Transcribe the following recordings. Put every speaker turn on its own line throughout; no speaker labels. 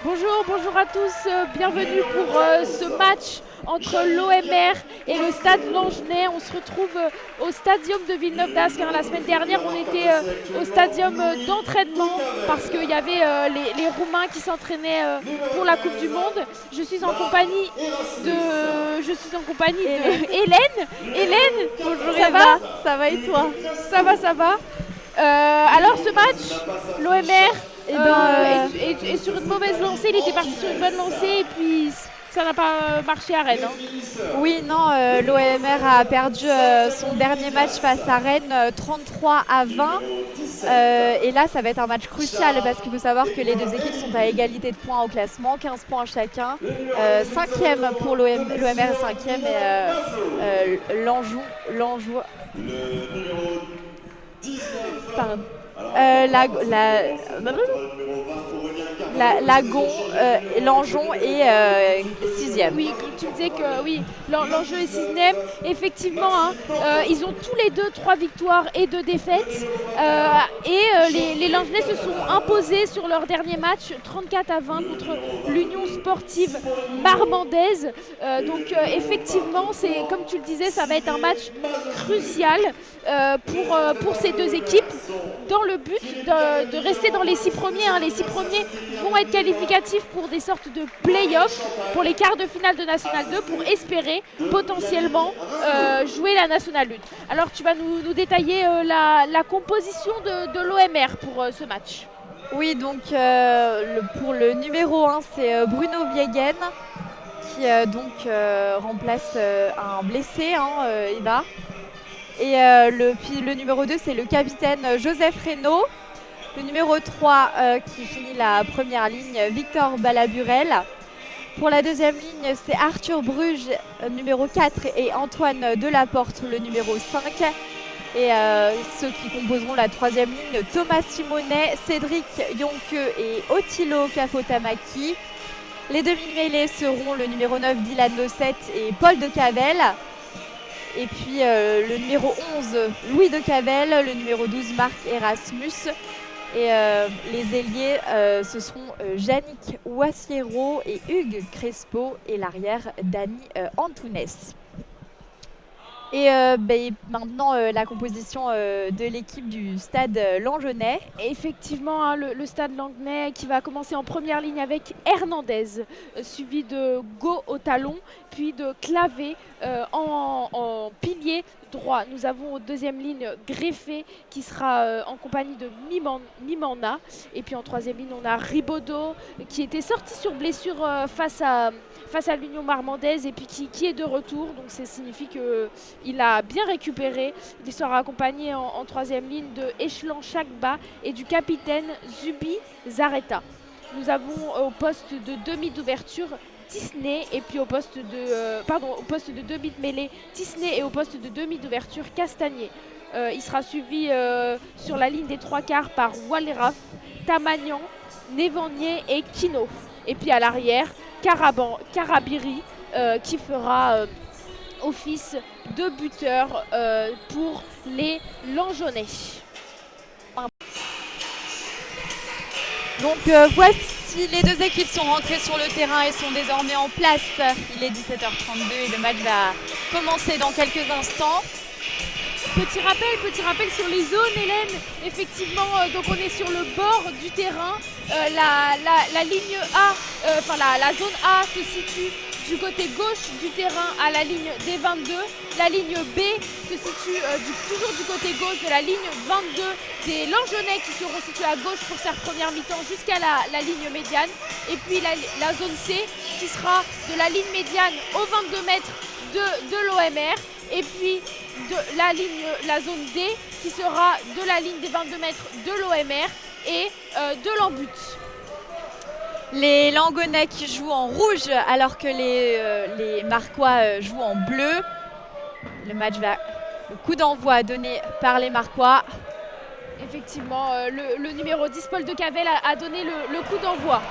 Bonjour à tous, bienvenue pour ce match entre l'OMR et le Stade Langenais. On se retrouve au Stadium de Villeneuve-d'Ascq. La semaine dernière, on était au stadium d'entraînement parce qu'il y avait les Roumains qui s'entraînaient pour la Coupe du Monde. Je suis en compagnie de Hélène. Hélène,
Bonjour
ça
Eva,
va?
ça va et toi?
Ça va. Alors ce match, l'OMR est sur une mauvaise lancée, il était parti sur une bonne lancée et puis ça n'a pas marché à Rennes.
Oui, non, l'OMR a perdu son dernier match face à Rennes 33-20. Et là, ça va être un match crucial parce qu'il faut savoir que les deux équipes sont à égalité de points au classement, 15 points chacun. Cinquième pour l'OMR est cinquième et l'Anjou. Pardon. Lagon, Langeon est sixième.
Oui, tu me disais que oui, l'enjeu est sixième. Effectivement, ils ont tous les deux 3 victoires et 2 défaites. Les Langenais se sont imposés sur leur dernier match 34-20 contre l'Union sportive marmandaise. Effectivement, comme tu le disais, ça va être un match crucial pour ces deux équipes dans le but de rester dans les 6 premiers. Les 6 premiers vont être qualificatifs pour des sortes de play-offs pour les quarts de finale de National 2 pour espérer potentiellement jouer la National 1. Alors tu vas nous détailler la composition de l'OMR pour ce match.
Oui, donc pour le numéro 1, c'est Bruno Viegen qui remplace un blessé, Eva. Et le numéro 2, c'est le capitaine Joseph Reynaud. Le numéro 3 qui finit la première ligne, Victor Balaburel. Pour la deuxième ligne, c'est Arthur Bruges, numéro 4, et Antoine Delaporte, le numéro 5. Et ceux qui composeront la troisième ligne, Thomas Simonet, Cédric Yonke et Otilo Kafotamaki. Les demi-mêlées seront le numéro 9, Dylan Losset et Paul de Cavel. Et puis le numéro 11, Louis de Cavel, le numéro 12, Marc Erasmus. Et les ailiers, ce seront Yannick Wassiero et Hugues Crespo et l'arrière, Dani Antunes. Et maintenant, la composition de l'équipe du Stade Langenais.
Effectivement, le Stade Langenais qui va commencer en première ligne avec Hernandez, suivi de Go au talon, puis de Clavé en pilier droit. Nous avons en deuxième ligne Greffé qui sera en compagnie de Mimana. Et puis en troisième ligne, on a Ribaudot qui était sorti sur blessure face à l'Union marmandaise et puis qui est de retour. Donc ça signifie qu'il a bien récupéré. Il sera accompagné en troisième ligne de Échelon Chakba et du capitaine Zubi Zareta. Nous avons au poste de demi d'ouverture Tisney et puis au poste de demi de mêlée Tisney et au poste de demi d'ouverture Castagnier. Il sera suivi sur la ligne des trois quarts par Walleraf, Tamagnan, Nevanier et Kino. Et puis à l'arrière, Karabiri qui fera office de buteur pour les Langeonnais.
Donc voici, les deux équipes sont rentrées sur le terrain et sont désormais en place. Il est 17h32 et le match va commencer dans quelques instants.
Petit rappel sur les zones, Hélène. Effectivement, donc on est sur le bord du terrain. La ligne A, la zone A se situe du côté gauche du terrain à la ligne des 22. La ligne B se situe toujours du côté gauche de la ligne 22 des Langeonnais qui seront situés à gauche pour cette première mi-temps jusqu'à la ligne médiane. Et puis la zone C qui sera de la ligne médiane aux 22 mètres de l'OMR. Et puis la zone D qui sera de la ligne des 22 mètres de l'OMR et de l'embut.
Les Langonais qui jouent en rouge alors que les Marquois jouent en bleu. Le coup d'envoi donné par les Marquois.
Effectivement, le numéro 10, Paul de Cavel, a donné le coup d'envoi.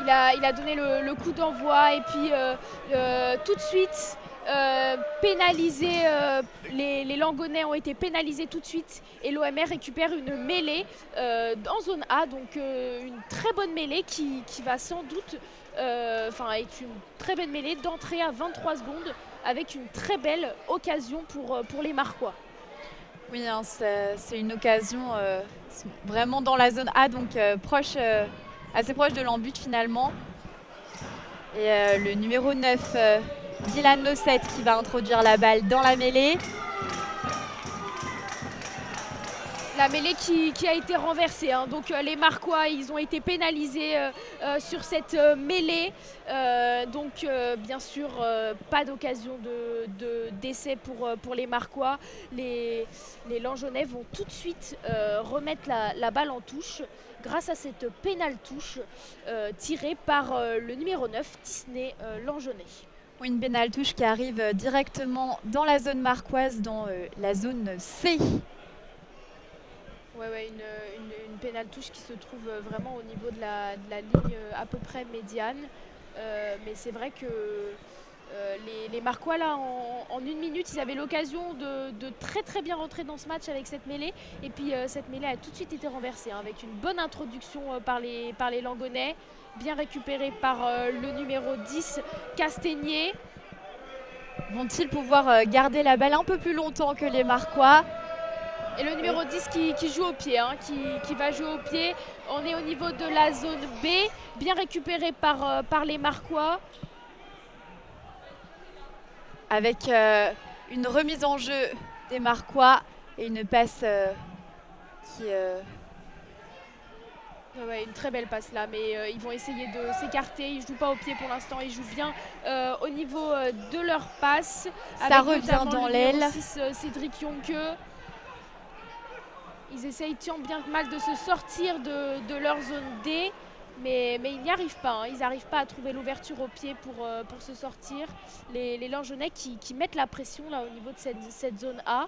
Il a donné le coup d'envoi et puis tout de suite, pénalisés, les Langonais ont été pénalisés tout de suite et l'OMR récupère une mêlée en zone A, donc une très bonne mêlée qui va sans doute est une très belle mêlée d'entrée à 23 secondes avec une très belle occasion pour les Marquois.
Oui, hein, c'est une occasion vraiment dans la zone A, donc assez proche de l'en-but finalement. Et le numéro 9, Dylan Nosset, qui va introduire la balle dans la mêlée.
La mêlée qui a été renversée, hein. Donc les Marquois, ils ont été pénalisés sur cette mêlée. Donc bien sûr, pas d'occasion d'essai pour les Marquois. Les Langeonnais vont tout de suite remettre la balle en touche grâce à cette pénale touche tirée par le numéro 9, Disney Langeonnais.
Une pénale touche qui arrive directement dans la zone marquoise, dans la zone C.
Ouais, une pénale touche qui se trouve vraiment au niveau de la ligne à peu près médiane. Mais c'est vrai que les Marquois, là, en une minute, ils avaient l'occasion de très très bien rentrer dans ce match avec cette mêlée. Et puis cette mêlée a tout de suite été renversée, hein, avec une bonne introduction par les Langonais, bien récupérée par le numéro 10, Castegnier.
Vont-ils pouvoir garder la balle un peu plus longtemps que les Marquois?
Et le numéro 10 qui joue au pied, hein, qui va jouer au pied. On est au niveau de la zone B, bien récupéré par les Marquois.
Avec une remise en jeu des Marquois et une passe qui...
Ouais, une très belle passe là, mais ils vont essayer de s'écarter. Ils ne jouent pas au pied pour l'instant, ils jouent bien au niveau de leur passe.
Ça revient dans l'aile.
Cédric Jonque. Ils essayent tant bien que mal de se sortir de leur zone D, mais ils n'y arrivent pas. Hein. Ils n'arrivent pas à trouver l'ouverture au pied pour se sortir. Les Langeonnais qui mettent la pression là au niveau de cette zone A.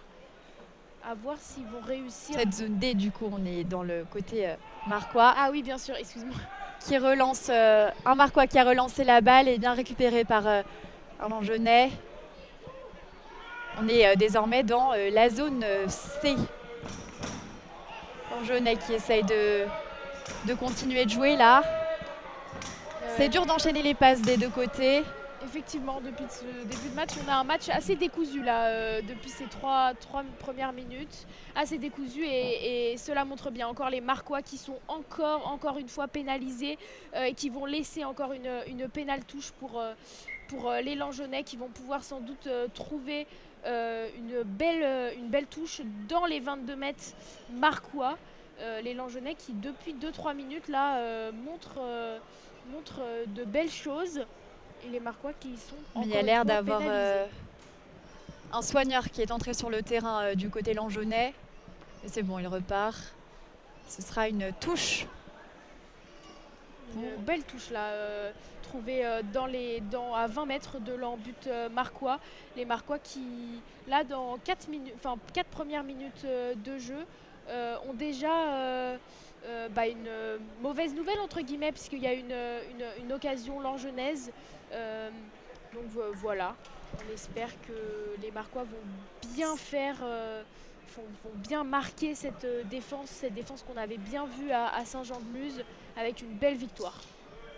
À voir s'ils vont réussir.
Cette zone D, du coup, on est dans le côté Marquois.
Ah oui, bien sûr, excuse-moi.
Qui relance, un Marquois qui a relancé la balle et bien récupéré par un Langeonnais. On est désormais dans la zone C. Langeonnais qui essaye de continuer de jouer là. C'est dur d'enchaîner les passes des deux côtés.
Effectivement, depuis ce début de match, on a un match assez décousu là, depuis ces trois premières minutes, assez décousu et cela montre bien encore les Marquois qui sont encore une fois pénalisés et qui vont laisser encore une pénale touche pour les Langeonnais qui vont pouvoir sans doute trouver une belle touche dans les 22 mètres Marquois. Les Langeonnais qui depuis 2-3 minutes là montrent de belles choses. Et les Marquois qui sont encore.
Il y a l'air d'avoir un soigneur qui est entré sur le terrain du côté Langeonnais. Et c'est bon, il repart. Ce sera une touche.
Une belle touche là, trouvée à 20 mètres de l'en-but Marquois. Les Marquois qui, là, dans 4 premières minutes de jeu, ont déjà une mauvaise nouvelle entre guillemets, puisqu'il y a une occasion langenaise. Donc voilà, on espère que les Marquois vont bien faire, vont bien marquer cette défense qu'on avait bien vue à Saint-Jean-de-Luz avec une belle victoire.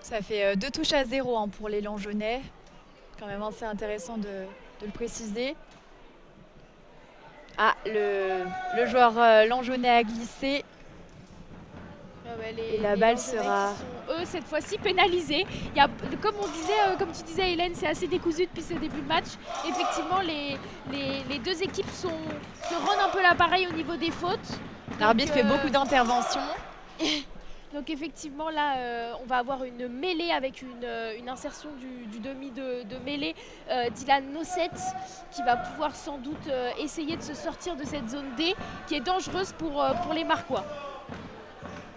Ça fait 2 touches à 0 hein, pour les Langeonnais. Quand même assez intéressant de le préciser. Ah, le joueur Langeonnais a glissé.
Et la balle sera, eux, cette fois-ci pénalisés. Il y a, comme tu disais, Hélène, c'est assez décousu depuis ce début de match. Effectivement, les deux équipes se rendent un peu l'appareil au niveau des fautes.
L'arbitre fait beaucoup d'interventions.
Donc effectivement, là, on va avoir une mêlée avec une insertion du demi de mêlée, Dylan Nosset, qui va pouvoir sans doute essayer de se sortir de cette zone D, qui est dangereuse pour les Marquois.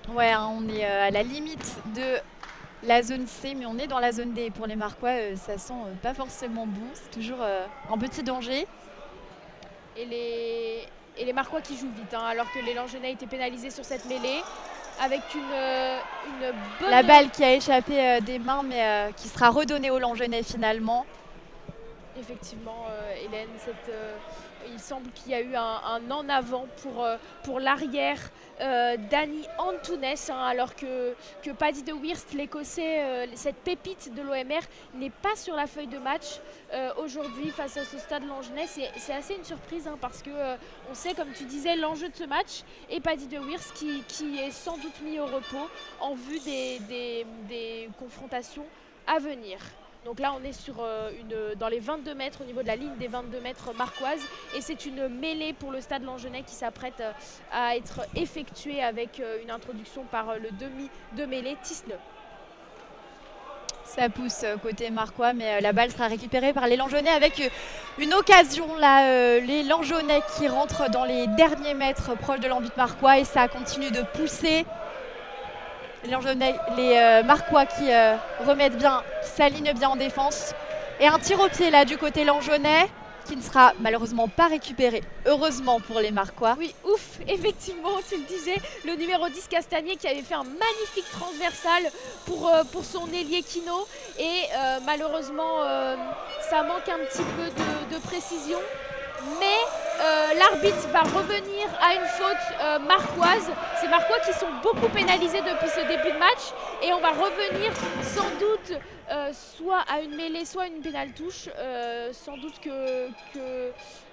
Ouais, hein, on est à la limite de la zone C, mais on est dans la zone D. Pour les Marquois, ça sent pas forcément bon. C'est toujours un petit danger.
Et les Marquois qui jouent vite, hein, alors que les Langeonnais étaient pénalisés sur cette mêlée. Avec une bonne...
La balle qui a échappé des mains, mais qui sera redonnée aux Langeonnais finalement.
Effectivement, Hélène, il semble qu'il y a eu un en avant pour l'arrière Dani Antunes, hein, alors que Paddy de Weerst, l'Écossais, cette pépite de l'OMR, n'est pas sur la feuille de match aujourd'hui face à ce Stade Langenais. C'est assez une surprise, hein, parce que on sait, comme tu disais, l'enjeu de ce match et Paddy de Weerst qui est sans doute mis au repos en vue des confrontations à venir. Donc là, on est dans les 22 mètres, au niveau de la ligne des 22 mètres marquoise. Et c'est une mêlée pour le Stade Langenais qui s'apprête à être effectuée avec une introduction par le demi de mêlée, Tisne.
Ça pousse côté marquois, mais la balle sera récupérée par les Langenais avec une occasion. Là, les Langenais qui rentrent dans les derniers mètres proches de l'embut marquois et ça continue de pousser. Les Marquois qui remettent bien, qui s'alignent bien en défense. Et un tir au pied là du côté Langenais qui ne sera malheureusement pas récupéré. Heureusement pour les Marquois.
Oui, ouf, effectivement, tu le disais, le numéro 10 Castagnier qui avait fait un magnifique transversal pour son ailier Kino. Et malheureusement, ça manque un petit peu de précision. Mais l'arbitre va revenir à une faute marquoise. C'est Marquois qui sont beaucoup pénalisés depuis ce début de match. Et on va revenir sans doute soit à une mêlée, soit à une pénale touche. Sans doute que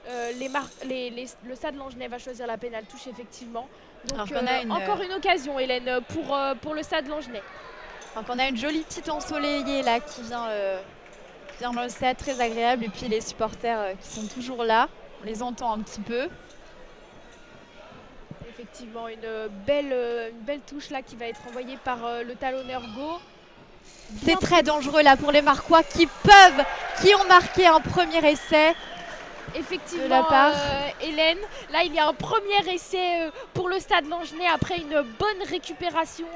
le Stade Langenais va choisir la pénale touche, effectivement. Donc encore une occasion, Hélène, pour le Stade Langenais.
Donc on a une jolie petite ensoleillée là qui vient dans le stade, très agréable. Et puis les supporters qui sont toujours là, on les entend un petit peu.
Effectivement, une belle touche là qui va être envoyée par le talonneur Go.
C'est très dangereux là pour les Marquois qui ont marqué un premier essai.
Effectivement, Hélène, là il y a un premier essai pour le Stade Langenais après une bonne récupération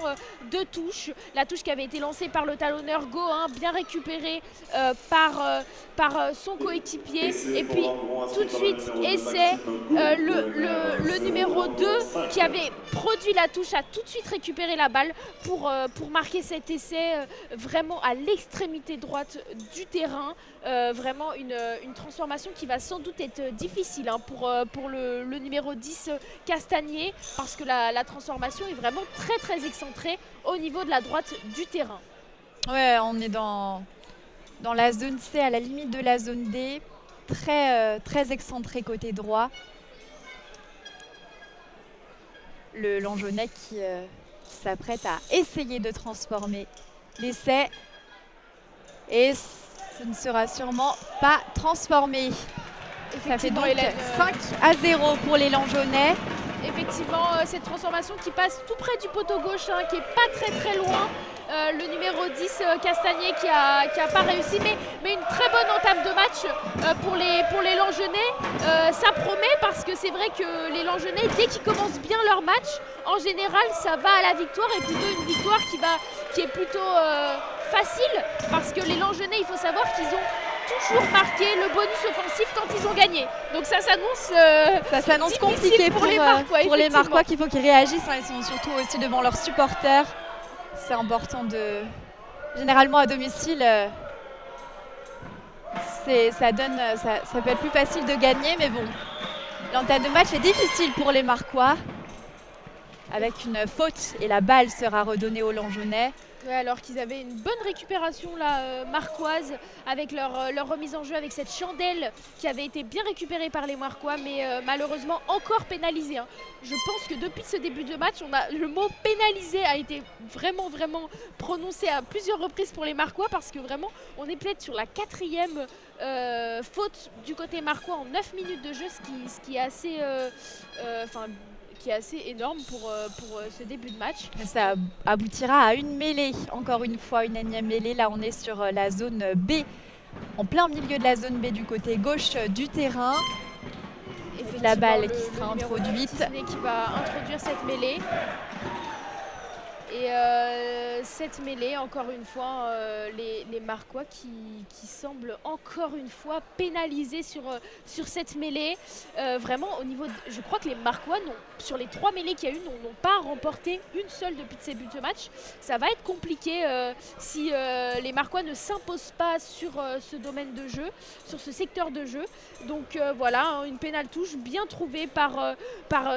de touche. La touche qui avait été lancée par le talonneur Go, hein, bien récupérée par son coéquipier. Et puis tout de suite, essai, le numéro 2 qui avait produit la touche a tout de suite récupéré la balle pour marquer cet essai vraiment à l'extrémité droite du terrain. Vraiment une transformation qui va sans doute être difficile, hein, pour le numéro 10 Castagnier, parce que la transformation est vraiment très très excentrée au niveau de la droite du terrain.
Ouais, on est dans la zone C, à la limite de la zone D, très excentré côté droit. Le Langenais qui s'apprête à essayer de transformer l'essai et ce ne sera sûrement pas transformé. Ça fait donc 5-0 pour les Langenais.
Effectivement, cette transformation qui passe tout près du poteau gauche, hein, qui n'est pas très très loin. Le numéro 10 Castagnier qui a pas réussi, mais une très bonne entame de match pour les Langenais. Ça promet, parce que c'est vrai que les Langenais, dès qu'ils commencent bien leur match, en général ça va à la victoire, et plutôt une victoire qui est plutôt facile, parce que les Langenais, il faut savoir qu'ils ont toujours marqué le bonus offensif quand ils ont gagné. Donc ça s'annonce
compliqué pour les Marquois.
Pour
les Marquois, qu'il faut qu'ils réagissent, hein. Ils sont surtout aussi devant leurs supporters. C'est important généralement à domicile, ça peut être plus facile de gagner, mais bon, l'entame de match est difficile pour les Marquois, avec une faute, et la balle sera redonnée aux Langenais.
Ouais, alors qu'ils avaient une bonne récupération là, marquoise, avec leur remise en jeu, avec cette chandelle qui avait été bien récupérée par les Marquois, mais malheureusement encore pénalisée, hein. Je pense que depuis ce début de match, le mot pénalisé a été vraiment prononcé à plusieurs reprises pour les Marquois, parce que vraiment on est peut-être sur la 4e faute du côté Marquois en 9 minutes de jeu, ce qui est assez qui est assez énorme pour ce début de match.
Ça aboutira à une mêlée, encore une fois, une énième mêlée. Là, on est sur la zone B, en plein milieu de la zone B du côté gauche du terrain. La balle qui sera introduite.
Qui va introduire cette mêlée. Et cette mêlée, encore une fois, les Marquois qui semblent encore une fois pénalisés sur cette mêlée. Vraiment, je crois que les Marquois, sur les 3 mêlées qu'il y a eu, n'ont pas remporté une seule depuis le début de match. Ça va être compliqué si les Marquois ne s'imposent pas sur ce domaine de jeu, sur ce secteur de jeu. Donc voilà, une pénale touche bien trouvée par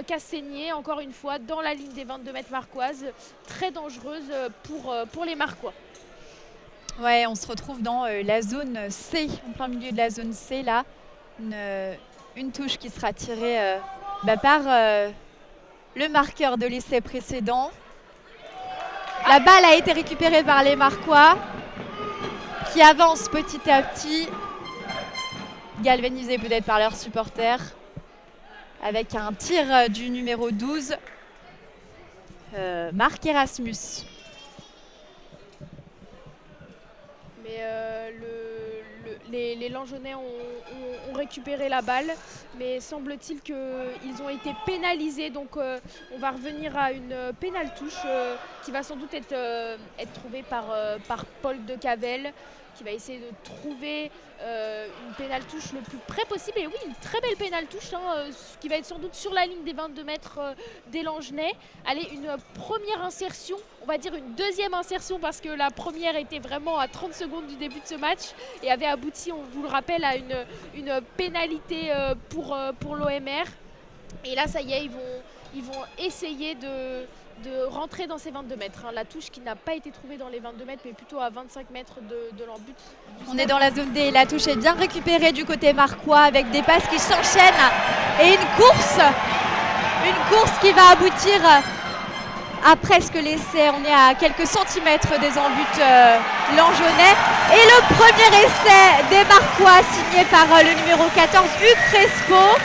Cassaigné, encore une fois, dans la ligne des 22 mètres marquoises. Très dangereuse pour les Marquois.
Ouais, on se retrouve dans la zone C, en plein milieu de la zone C, là. Une touche qui sera tirée par le marqueur de l'essai précédent. La balle a été récupérée par les Marquois, qui avancent petit à petit, galvanisés peut-être par leurs supporters, avec un tir du numéro 12, Marc Erasmus.
Mais les Langeonnais ont récupéré la balle, mais semble-t-il qu'ils ont été pénalisés. Donc on va revenir à une pénale touche qui va sans doute être trouvée par Paul de Cavel, qui va essayer de trouver une pénale touche le plus près possible. Et oui, une très belle pénale touche, qui va être sans doute sur la ligne des 22 mètres des Langenais. Allez, une première insertion, on va dire une deuxième insertion, parce que la première était vraiment à 30 secondes du début de ce match et avait abouti, on vous le rappelle, à une pénalité pour l'OMR. Et là, ça y est, ils vont essayer de rentrer dans ces 22 mètres. La touche qui n'a pas été trouvée dans les 22 mètres, mais plutôt à 25 mètres de leur but.
On est dans la zone D. La touche est bien récupérée du côté marquois, avec des passes qui s'enchaînent et une course qui va aboutir à presque l'essai. On est à quelques centimètres des en-but Langeonnais. Et le premier essai des Marquois, signé par le numéro 14, Hugues Crespo.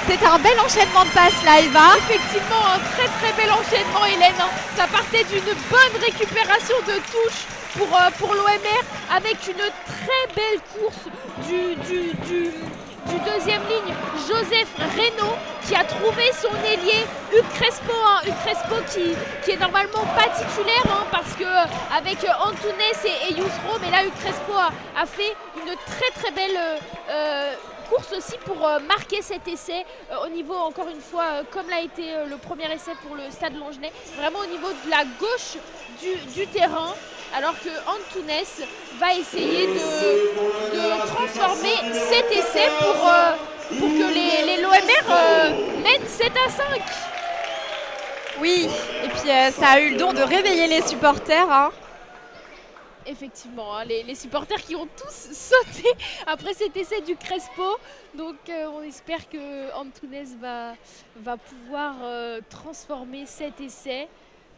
C'est un bel enchaînement de passes là, Eva.
Effectivement, un très très bel enchaînement, Hélène. Ça partait d'une bonne récupération de touche pour l'OMR, avec une très belle course du deuxième ligne, Joseph Reynaud, qui a trouvé son ailier Hugues Crespo. Hugues Crespo qui est normalement pas titulaire, parce que avec Antunes et Yousro, mais là Hugues Crespo a fait une très très belle course aussi pour marquer cet essai au niveau, encore une fois, comme l'a été le premier essai pour le Stade Langenais, vraiment au niveau de la gauche du terrain, alors que Antunes va essayer de transformer cet essai pour que les l'OMR mènent 7-5.
Oui, et puis ça a eu le don de réveiller les supporters.
Effectivement, les supporters qui ont tous sauté après cet essai du Crespo. Donc on espère que Antunes va pouvoir transformer cet essai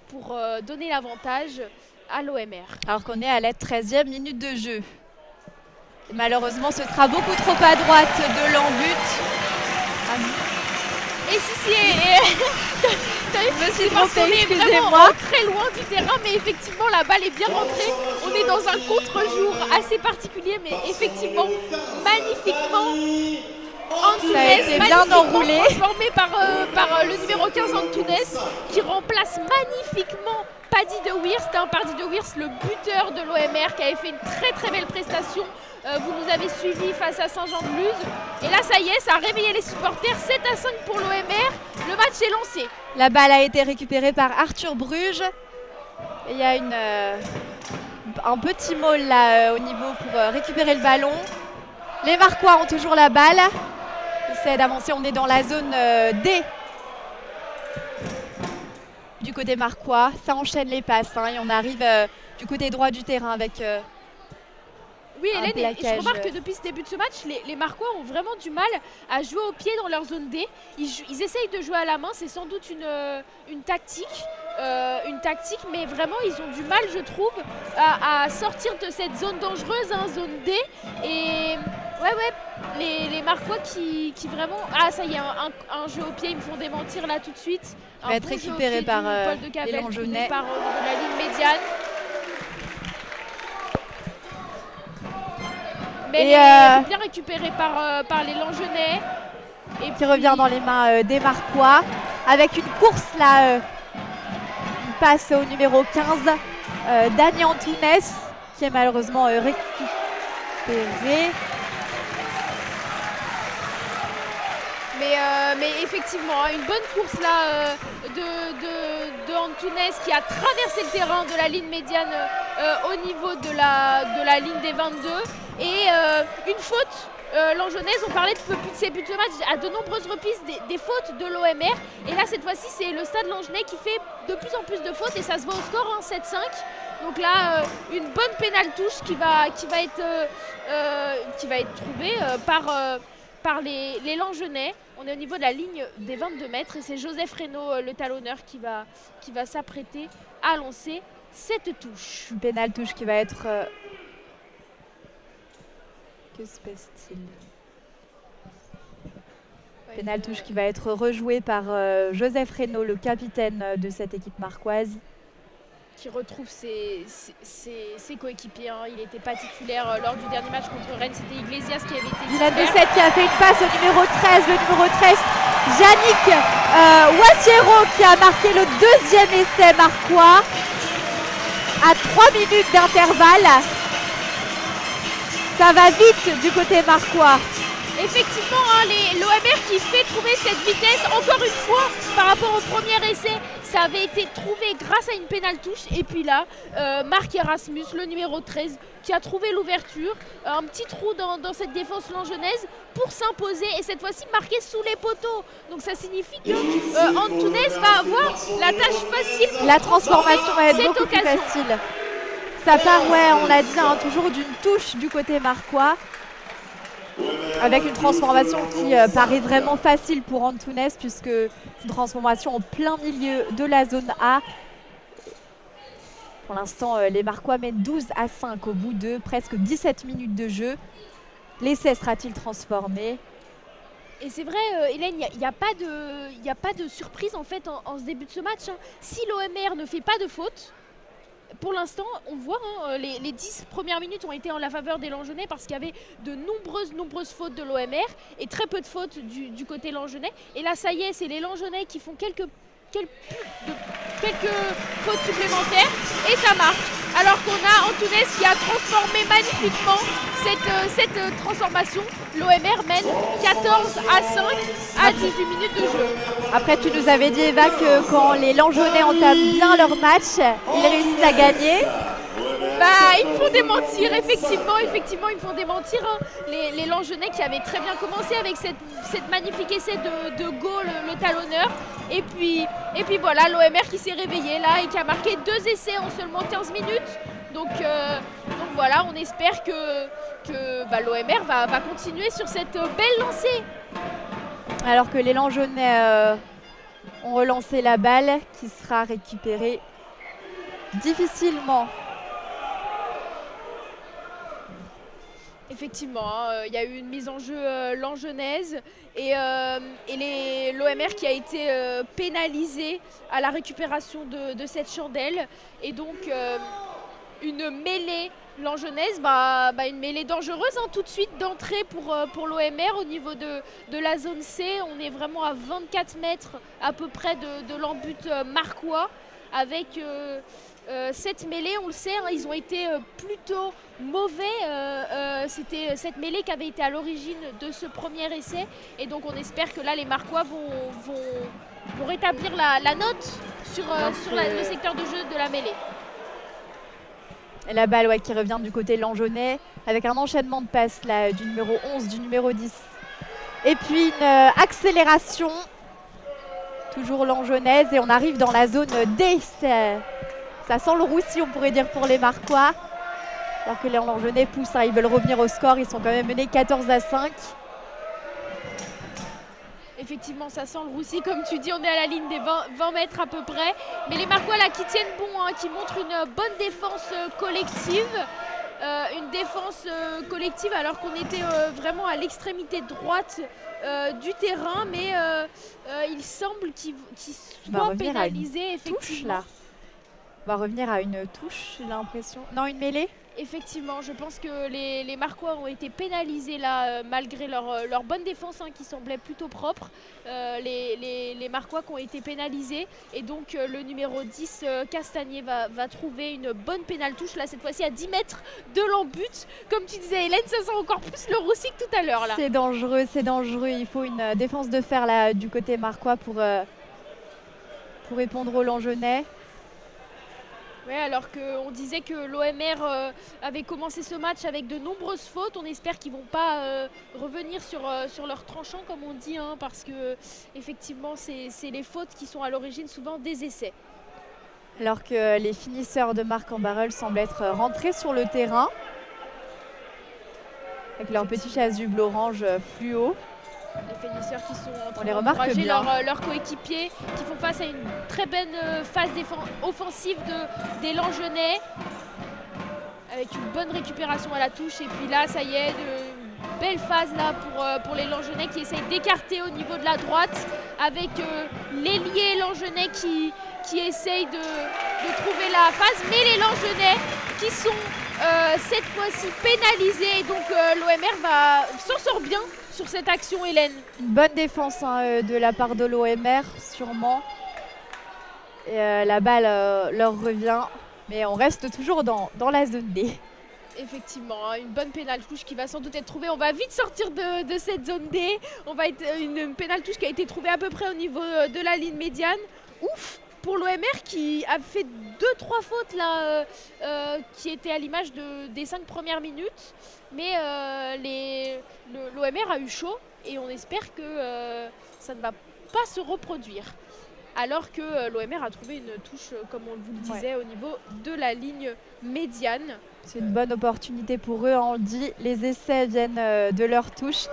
pour donner l'avantage à l'OMR.
Alors qu'on est à la 13e minute de jeu. Et malheureusement, ce sera beaucoup trop à droite de l'en-but.
Et si
je me suis
parce qu'on
trompée,
est vraiment très loin du terrain, mais effectivement la balle est bien rentrée. On est dans un contre-jour assez particulier, mais effectivement magnifiquement Antunes,
ça a été bien enroulé,
transformé par le numéro 15 Antunes, qui remplace magnifiquement Paddy de Weerst. Paddy de Weerst, le buteur de l'OMR, qui avait fait une très très belle prestation. Vous nous avez suivis face à Saint-Jean-de-Luz. Et là, ça y est, ça a réveillé les supporters. 7-5 pour l'OMR. Le match est lancé.
La balle a été récupérée par Arthur Bruges. Et il y a un petit maul là au niveau pour récupérer le ballon. Les Marquois ont toujours la balle. Ils essaient d'avancer. On est dans la zone D. Du côté marquois, ça enchaîne les passes. Et on arrive du côté droit du terrain avec...
Oui, Hélène, et je remarque que depuis ce début de ce match, les Marquois ont vraiment du mal à jouer au pied dans leur zone D. Ils essayent de jouer à la main, c'est sans doute une tactique, mais vraiment ils ont du mal, je trouve, à sortir de cette zone dangereuse, zone D. Et les Marquois qui vraiment... Ah, ça y est, un jeu au pied, ils me font démentir là tout de suite.
Il va être récupéré par
Paul de Cavel,
les Langeonnais.
Par la ligne médiane. Mais bien récupéré par les Langeonnais. Et
qui revient dans les mains des Marquois. Avec une course là, une passe au numéro 15, Dani Antunes qui est malheureusement récupéré.
Mais effectivement, une bonne course là de Antunes qui a traversé le terrain de la ligne médiane au niveau de la ligne des 22. Et une faute. Langenoise, on parlait de ses buts de match à de nombreuses reprises des fautes de l'OMR. Et là, cette fois-ci, c'est le Stade Langenais qui fait de plus en plus de fautes et ça se voit au score, 7-5. Donc là, une bonne pénale touche qui va être trouvée par les Langenais. On est au niveau de la ligne des 22 mètres et c'est Joseph Reynaud, le talonneur, qui va s'apprêter à lancer cette touche.
Une pénale touche qui va être... Que se passe-t-il? Pénale touche qui va être rejouée par Joseph Reynaud, le capitaine de cette équipe marquoise.
Qui retrouve ses coéquipiers. Il n'était pas titulaire lors du dernier match contre Rennes. C'était Iglesias qui avait été titulaire.
Dylan Doucet qui a fait une passe au numéro 13. Le numéro 13, Yannick Wassiero qui a marqué le deuxième essai marquois à 3 minutes d'intervalle. Ça va vite du côté marquois.
Effectivement, l'OMR qui fait trouver cette vitesse, encore une fois, par rapport au premier essai, ça avait été trouvé grâce à une pénale touche. Et puis là, Marc Erasmus, le numéro 13, qui a trouvé l'ouverture, un petit trou dans cette défense langenoise pour s'imposer et cette fois-ci marquer sous les poteaux. Donc ça signifie que Antunes va avoir la tâche facile.
La transformation va être beaucoup plus facile. Ça part, on l'a dit, toujours d'une touche du côté marquois. Avec une transformation qui paraît vraiment facile pour Antunes puisque c'est une transformation en plein milieu de la zone A. Pour l'instant, les Marquois mènent 12-5 au bout de presque 17 minutes de jeu. L'essai sera-t-il transformé?
Et c'est vrai, Hélène, il n'y a pas de surprise en fait en ce début de ce match. Si l'OMR ne fait pas de faute, pour l'instant, on voit les 10 premières minutes ont été en la faveur des Langenais parce qu'il y avait de nombreuses fautes de l'OMR et très peu de fautes du côté Langenais. Et là, ça y est, c'est les Langenais qui font quelques fautes supplémentaires et ça marche. Alors qu'on a Antunes qui a transformé magnifiquement cette transformation. L'OMR mène 14-5 à 18 minutes de jeu.
Après, tu nous avais dit, Eva, que quand les Langenais entament bien leur match, ils réussissent à gagner.
Ils me font démentir, effectivement, ils me font démentir. Les Langenais qui avaient très bien commencé avec cette magnifique essai de Go, le talonneur. Et puis voilà, l'OMR qui s'est réveillé là et qui a marqué 2 essais en seulement 15 minutes. Donc voilà, on espère que l'OMR va continuer sur cette belle lancée.
Alors que les Langenais ont relancé la balle qui sera récupérée difficilement.
Effectivement, il y a eu une mise en jeu langenaise et l'OMR qui a été pénalisé à la récupération de cette chandelle. Et donc une mêlée langenaise, une mêlée dangereuse tout de suite d'entrée pour l'OMR au niveau de la zone C. On est vraiment à 24 mètres à peu près de l'embut marquois avec... cette mêlée, on le sait, ils ont été plutôt mauvais. C'était cette mêlée qui avait été à l'origine de ce premier essai. Et donc on espère que là, les Marquois vont rétablir la note sur le secteur de jeu de la mêlée.
Et la balle qui revient du côté Langenais avec un enchaînement de passes là, du numéro 11, du numéro 10. Et puis une accélération, toujours langenaise. Et on arrive dans la zone D. Ça sent le roussi, on pourrait dire, pour les Marquois. Alors que les Langenais poussent, ils veulent revenir au score. Ils sont quand même menés 14-5.
Effectivement, ça sent le roussi. Comme tu dis, on est à la ligne des 20 mètres à peu près. Mais les Marquois, là, qui tiennent bon, qui montrent une bonne défense collective. Une défense collective alors qu'on était vraiment à l'extrémité droite du terrain. Mais il semble qu'ils soient pénalisés, effectivement.
Touche, là. On va revenir à une touche, j'ai l'impression. Non, une mêlée.
Effectivement, je pense que les Marquois ont été pénalisés là, malgré leur bonne défense qui semblait plutôt propre. Les Marquois qui ont été pénalisés et donc le numéro 10, Castagnier, va trouver une bonne pénale touche, là cette fois-ci à 10 mètres de l'embut. Comme tu disais Hélène, ça sent encore plus le Roussy que tout à l'heure là.
C'est dangereux, c'est dangereux. Il faut une défense de fer là, du côté Marquois pour répondre aux Langenais.
Ouais, alors qu'on disait que l'OMR avait commencé ce match avec de nombreuses fautes. On espère qu'ils ne vont pas revenir sur leur tranchant, comme on dit, parce que effectivement, c'est les fautes qui sont à l'origine souvent des essais.
Alors que les finisseurs de Marcq-en-Barœul semblent être rentrés sur le terrain avec leur petit chasuble orange fluo.
Les finisseurs qui sont en train
les remarque bien.
Leurs coéquipiers, qui font face à une très bonne phase offensive des Langenais, avec une bonne récupération à la touche. Et puis là, ça y est, une belle phase là pour les Langenais qui essayent d'écarter au niveau de la droite, avec l'ailier Langenais qui essaye de trouver la phase. Mais les Langenais qui sont cette fois-ci pénalisés, et donc l'OMR s'en sort bien sur cette action, Hélène.
Une bonne défense de la part de l'OMR, sûrement. Et la balle leur revient, mais on reste toujours dans la zone D.
Effectivement, une bonne pénale touche qui va sans doute être trouvée. On va vite sortir de cette zone D. On va être une pénale touche qui a été trouvée à peu près au niveau de la ligne médiane. Ouf pour l'OMR qui a fait 2-3 fautes là, qui étaient à l'image des 5 premières minutes. Mais l'OMR a eu chaud et on espère que ça ne va pas se reproduire. Alors que l'OMR a trouvé une touche, comme on vous le disait, au niveau de la ligne médiane.
C'est une bonne opportunité pour eux, on le dit. Les essais viennent de leur touche.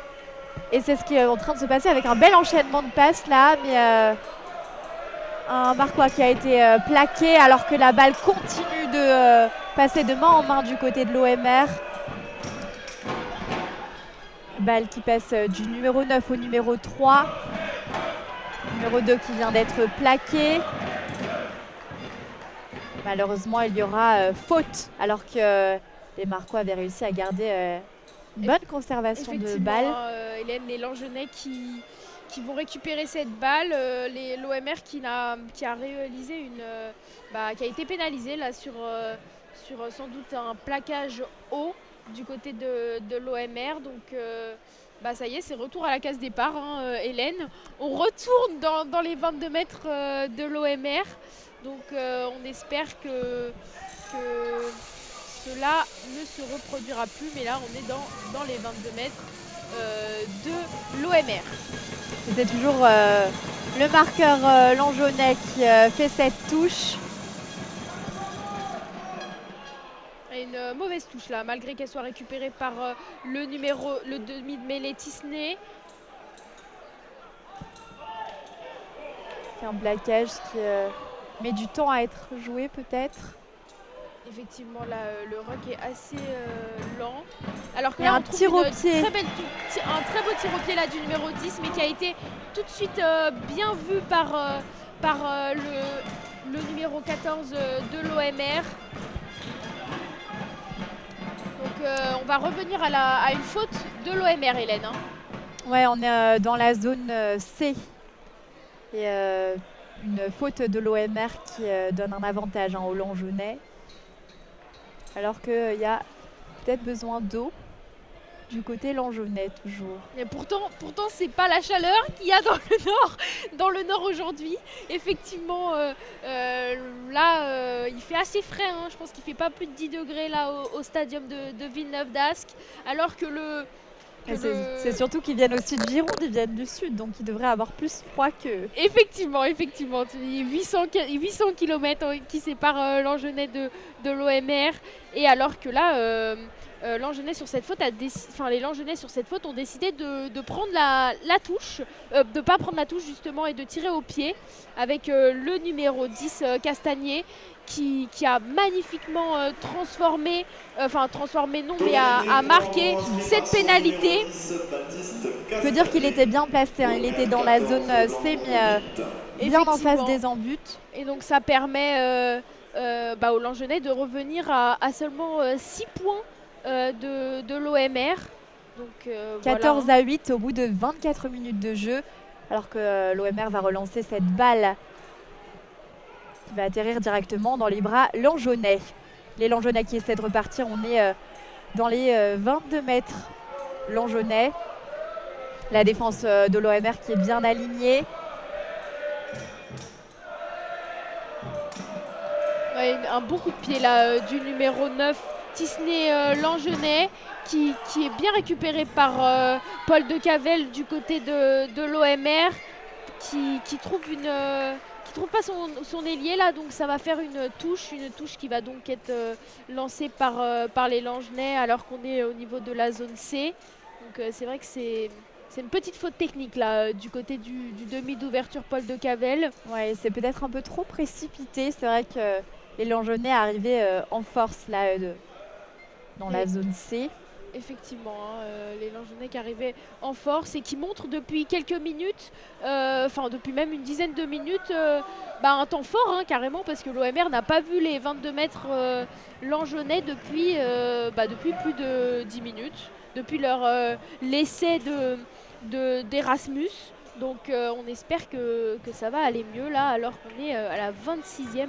Et c'est ce qui est en train de se passer avec un bel enchaînement de passes là. Mais un Marquois qui a été plaqué alors que la balle continue de passer de main en main du côté de l'OMR. Balle qui passe du numéro 9 au numéro 3. Numéro 2 qui vient d'être plaqué. Malheureusement, il y aura faute alors que les Marquois avaient réussi à garder une bonne conservation de balle.
Hélène, les Langenais qui vont récupérer cette balle. L'OMR qui a réalisé qui a été pénalisé là sur sans doute un plaquage haut du côté de l'OMR. Donc ça y est, c'est retour à la case départ, Hélène. On retourne dans les 22 mètres de l'OMR. Donc on espère que cela ne se reproduira plus. Mais là, on est dans les 22 mètres de l'OMR.
C'est toujours le marqueur Langenais qui fait cette touche.
Une mauvaise touche là, malgré qu'elle soit récupérée par le demi de mêlée Tisney.
C'est un plaquage qui met du temps à être joué peut-être.
Effectivement, là, le rock est assez lent. Alors que
il y a
là,
un tir au pied.
Un très beau tir au pied là, du numéro 10, mais qui a été tout de suite bien vu par le numéro 14 de l'OMR. Donc on va revenir à une faute de l'OMR, Hélène.
Ouais, on est dans la zone C. Et une faute de l'OMR qui donne un avantage aux Langenais. Alors qu'il y a peut-être besoin d'eau du côté Langenais toujours.
Et pourtant c'est pas la chaleur qu'il y a dans le nord aujourd'hui. Effectivement, là, il fait assez frais. Je pense qu'il fait pas plus de 10 degrés là au stadium de Villeneuve d'Ascq. Alors que
c'est surtout qu'ils viennent aussi de Gironde, ils viennent du sud, donc ils devraient avoir plus froid que...
Effectivement, 800 km qui séparent Langenais de l'OMR. Et alors que là, Langenais sur cette faute les Langenais sur cette faute ont décidé de prendre la touche, de pas prendre la touche justement et de tirer au pied avec le numéro 10 Castagnier qui a magnifiquement transformé non, mais a marqué cette pénalité.
Je peux dire qu'il était bien placé, il était dans la zone C, mais bien en face des embuts.
Et donc ça permet aux Langenais de revenir à seulement 6 points de l'OMR. Donc
14
voilà.
à 8 au bout de 24 minutes de jeu, alors que l'OMR va relancer cette balle qui va atterrir directement dans les bras Langeonnais. Les Langeonnais qui essaient de repartir, on est dans les 22 mètres Langeonnais. La défense de l'OMR qui est bien alignée.
Ouais, un bon coup de pied là du numéro 9, Tisney Langenais, qui est bien récupéré par Paul de Cavel du côté de l'OMR, qui trouve qui trouve pas son ailier là, donc ça va faire une touche qui va donc être lancée par les Langenais alors qu'on est au niveau de la zone C. Donc c'est vrai que c'est une petite faute technique là du côté du demi d'ouverture Paul de Cavel.
Ouais, c'est peut-être un peu trop précipité. C'est vrai que les Langeonnais arrivaient en force là dans la zone C.
Effectivement, les Langeonnais qui arrivaient en force et qui montrent depuis quelques minutes, enfin depuis même une dizaine de minutes, un temps fort carrément, parce que l'OMR n'a pas vu les 22 mètres Langeonnais depuis plus de 10 minutes, depuis leur l'essai d'Erasmus. Donc on espère que ça va aller mieux là, alors qu'on est à la 26e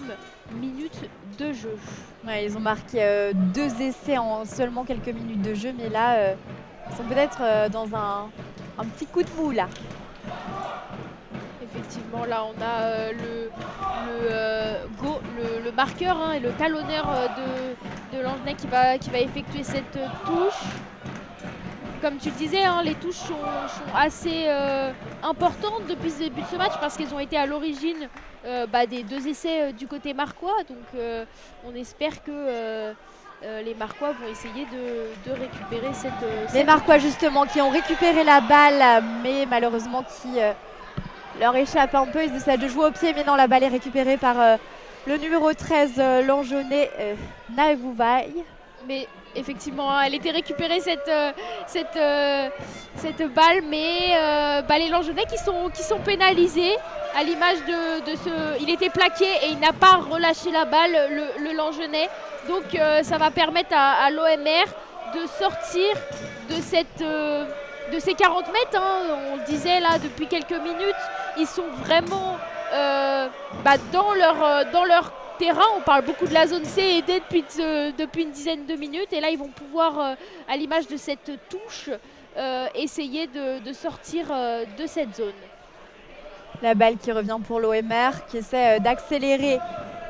minute de jeu.
Ouais, ils ont marqué 2 essais en seulement quelques minutes de jeu, mais là, ils sont peut-être dans un petit coup de mou là.
Effectivement, là on a le marqueur et le talonneur de Langenais qui va effectuer cette touche. Comme tu le disais, les touches sont assez importantes depuis ce début de ce match parce qu'elles ont été à l'origine des 2 essais du côté marquois. Donc on espère que les Marquois vont essayer de récupérer cette
Les Marquois justement qui ont récupéré la balle, mais malheureusement qui leur échappe un peu. Ils essaient de jouer au pied, mais non, la balle est récupérée par le numéro 13 Langeonnais, Naevouvaille.
Mais effectivement, elle était récupérée cette balle, mais les Langeonnais qui sont pénalisés à l'image de ce... Il était plaqué et il n'a pas relâché la balle, le Langeonnais. Donc ça va permettre à l'OMR de sortir de ces 40 mètres. On le disait là depuis quelques minutes, ils sont vraiment dans leur terrain. On parle beaucoup de la zone C aidée depuis une dizaine de minutes, et là ils vont pouvoir, à l'image de cette touche, essayer de sortir de cette zone.
La balle qui revient pour l'OMR, qui essaie d'accélérer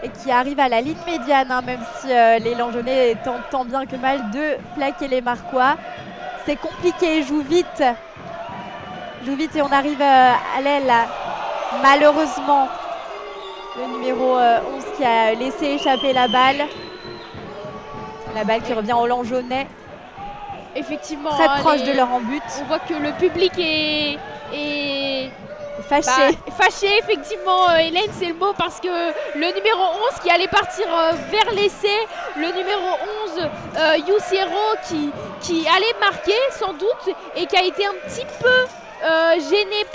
et qui arrive à la ligne médiane, même si les Langeonnais tentent tant bien que mal de plaquer les Marquois. C'est compliqué, joue vite et on arrive à l'aile. Malheureusement, le numéro 11 qui a laissé échapper la balle. La balle qui revient aux Langeonnais.
Effectivement,
très proche de leur en but.
On voit que le public est
fâché.
Fâché, effectivement, Hélène, c'est le mot, parce que le numéro 11 qui allait partir vers l'essai, le numéro 11, Youssiero, qui allait marquer sans doute et qui a été un petit peu gêné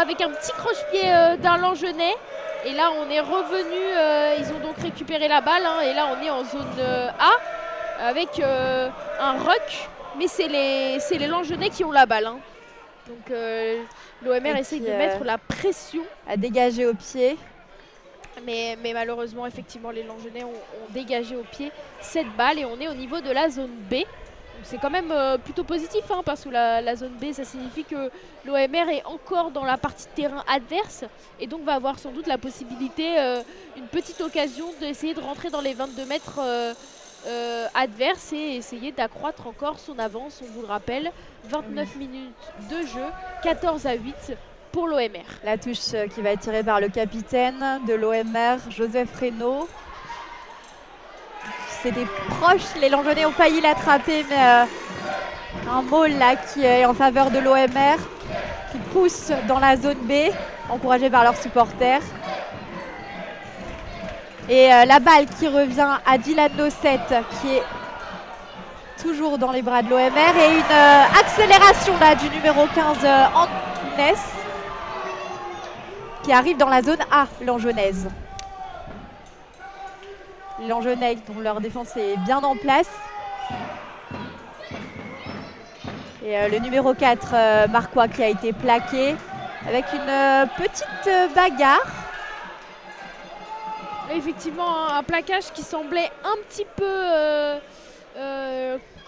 avec un petit croche-pied d'un Langeonnais. Et là, on est revenu, ils ont donc récupéré la balle, et là, on est en zone A avec un ruck, mais c'est les Langeonnais qui ont la balle. Donc l'OMR essaye de mettre la pression.
À dégager au pied.
Mais malheureusement, effectivement, les Langeonnais ont dégagé au pied cette balle, et on est au niveau de la zone B. C'est quand même plutôt positif, parce que la zone B, ça signifie que l'OMR est encore dans la partie de terrain adverse, et donc va avoir sans doute la possibilité, une petite occasion d'essayer de rentrer dans les 22 mètres adverse et essayer d'accroître encore son avance. On vous le rappelle, 29 minutes de jeu, 14 à 8 pour l'OMR.
La touche qui va être tirée par le capitaine de l'OMR, Joseph Reynaud. C'était proche, les Langeonnais ont failli l'attraper, mais un maul là qui est en faveur de l'OMR, qui pousse dans la zone B, encouragé par leurs supporters. Et la balle qui revient à Dylan Nossette, qui est toujours dans les bras de l'OMR, et une accélération là du numéro 15 Antunes, qui arrive dans la zone A langeonnaise. les Langeonnais dont leur défense est bien en place. Et le numéro 4, Marquois, qui a été plaqué avec une petite bagarre.
Effectivement, un plaquage qui semblait un petit peu,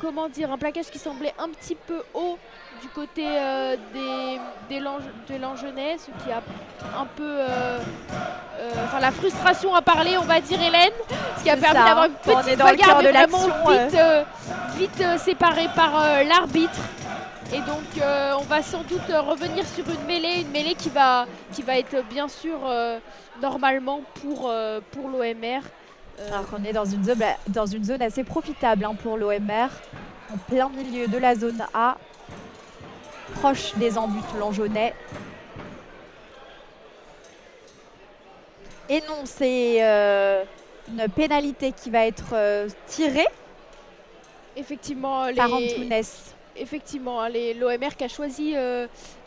comment dire, un plaquage qui semblait un petit peu haut du côté des Langeonnais, ce qui a un peu, enfin la frustration a parlé, on va dire, Hélène, ce qui a permis d'avoir une petite bagarre, mais vraiment vite séparée par l'arbitre. Et donc on va sans doute revenir sur une mêlée qui va être bien sûr normalement pour l'OMR.
Alors qu'on est dans une zone assez profitable pour l'OMR, en plein milieu de la zone A, proche des embûts Langeonnais. Et non, c'est une pénalité qui va être tirée
effectivement,
par Antunes.
Effectivement, l'OMR qui a choisi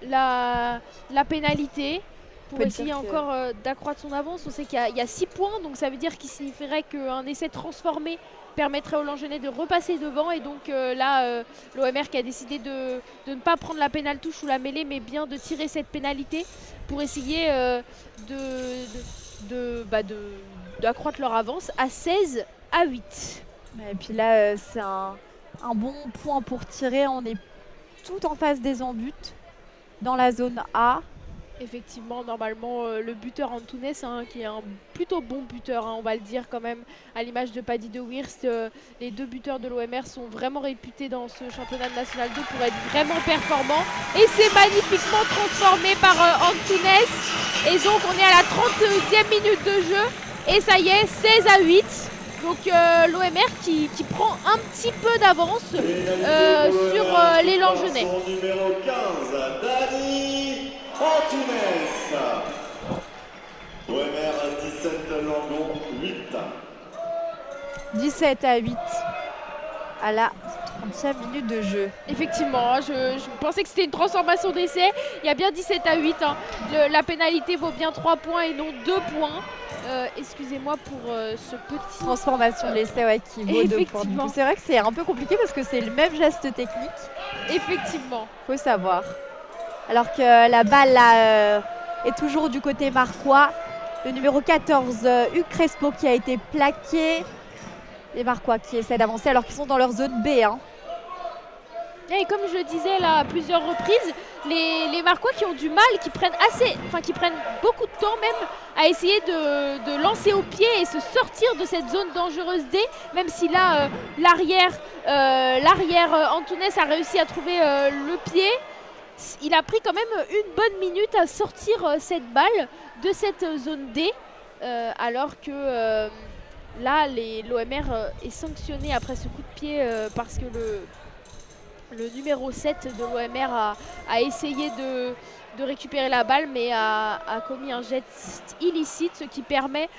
la pénalité pour essayer encore d'accroître son avance. On sait qu'il y a 6 points, donc ça veut dire qu'il signifierait qu'un essai transformé permettrait aux Langeonnais de repasser devant. Et donc là, l'OMR qui a décidé de ne pas prendre la pénale touche ou la mêlée, mais bien de tirer cette pénalité pour essayer d'accroître leur avance à 16-8.
Et puis là, c'est un bon point pour tirer. On est tout en face des embûts dans la zone A.
Effectivement, normalement, le buteur Antunes, qui est un plutôt bon buteur, on va le dire quand même, à l'image de Paddy de Weerst, les deux buteurs de l'OMR sont vraiment réputés dans ce championnat de National 2 pour être vraiment performants. Et c'est magnifiquement transformé par Antunes. Et donc, on est à la 30e minute de jeu. Et ça y est, 16-8. Donc l'OMR qui prend un petit peu d'avance sur les Langeonnais.
Numéro 15, Dani Antunes. OMR 17, Langon 8.
17-8 à la 30e minute de jeu.
Effectivement, je pensais que c'était une transformation d'essai. Il y a bien 17-8. La pénalité vaut bien 3 points et non 2 points. Excusez-moi pour ce petit...
Transformation de l'essai qui vaut 2 points. C'est vrai que c'est un peu compliqué parce que c'est le même geste technique.
Effectivement.
Faut savoir. Alors que la balle là, est toujours du côté marquois. Le numéro 14, Hugues Crespo, qui a été plaqué. Les Marquois qui essaient d'avancer alors qu'ils sont dans leur zone B.
Et comme je le disais là à plusieurs reprises, les Marquois qui ont du mal, qui prennent beaucoup de temps même à essayer de lancer au pied et se sortir de cette zone dangereuse D, même si là l'arrière Antunes a réussi à trouver le pied. Il a pris quand même une bonne minute à sortir cette balle de cette zone D, alors que là l'OMR est sanctionné après ce coup de pied parce que le numéro 7 de l'OMR a essayé de récupérer la balle, mais a commis un geste illicite, ce qui permet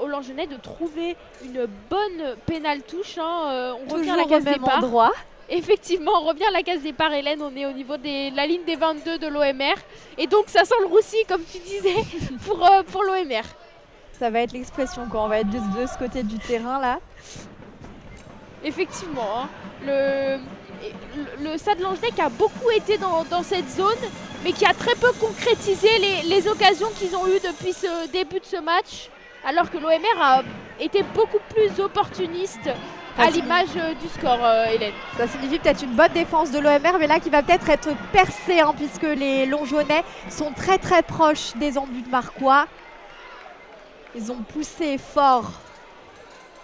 aux Langeonnais de trouver une bonne pénale touche. On revient à la case départ.
Endroit.
Effectivement, on revient à la case départ, Hélène. On est au niveau de la ligne des 22 de l'OMR. Et donc, ça sent le roussi, comme tu disais, pour l'OMR.
Ça va être l'expression quand on va être de ce côté du terrain, là.
Effectivement, le Stade Langenais qui a beaucoup été dans cette zone, mais qui a très peu concrétisé les occasions qu'ils ont eues depuis ce début de ce match, alors que l'OMR a été beaucoup plus opportuniste à l'image du score, Hélène.
Ça signifie peut-être une bonne défense de l'OMR, mais là qui va peut-être être percée, puisque les Langeonnais sont très très proches des embûts marquois. Ils ont poussé fort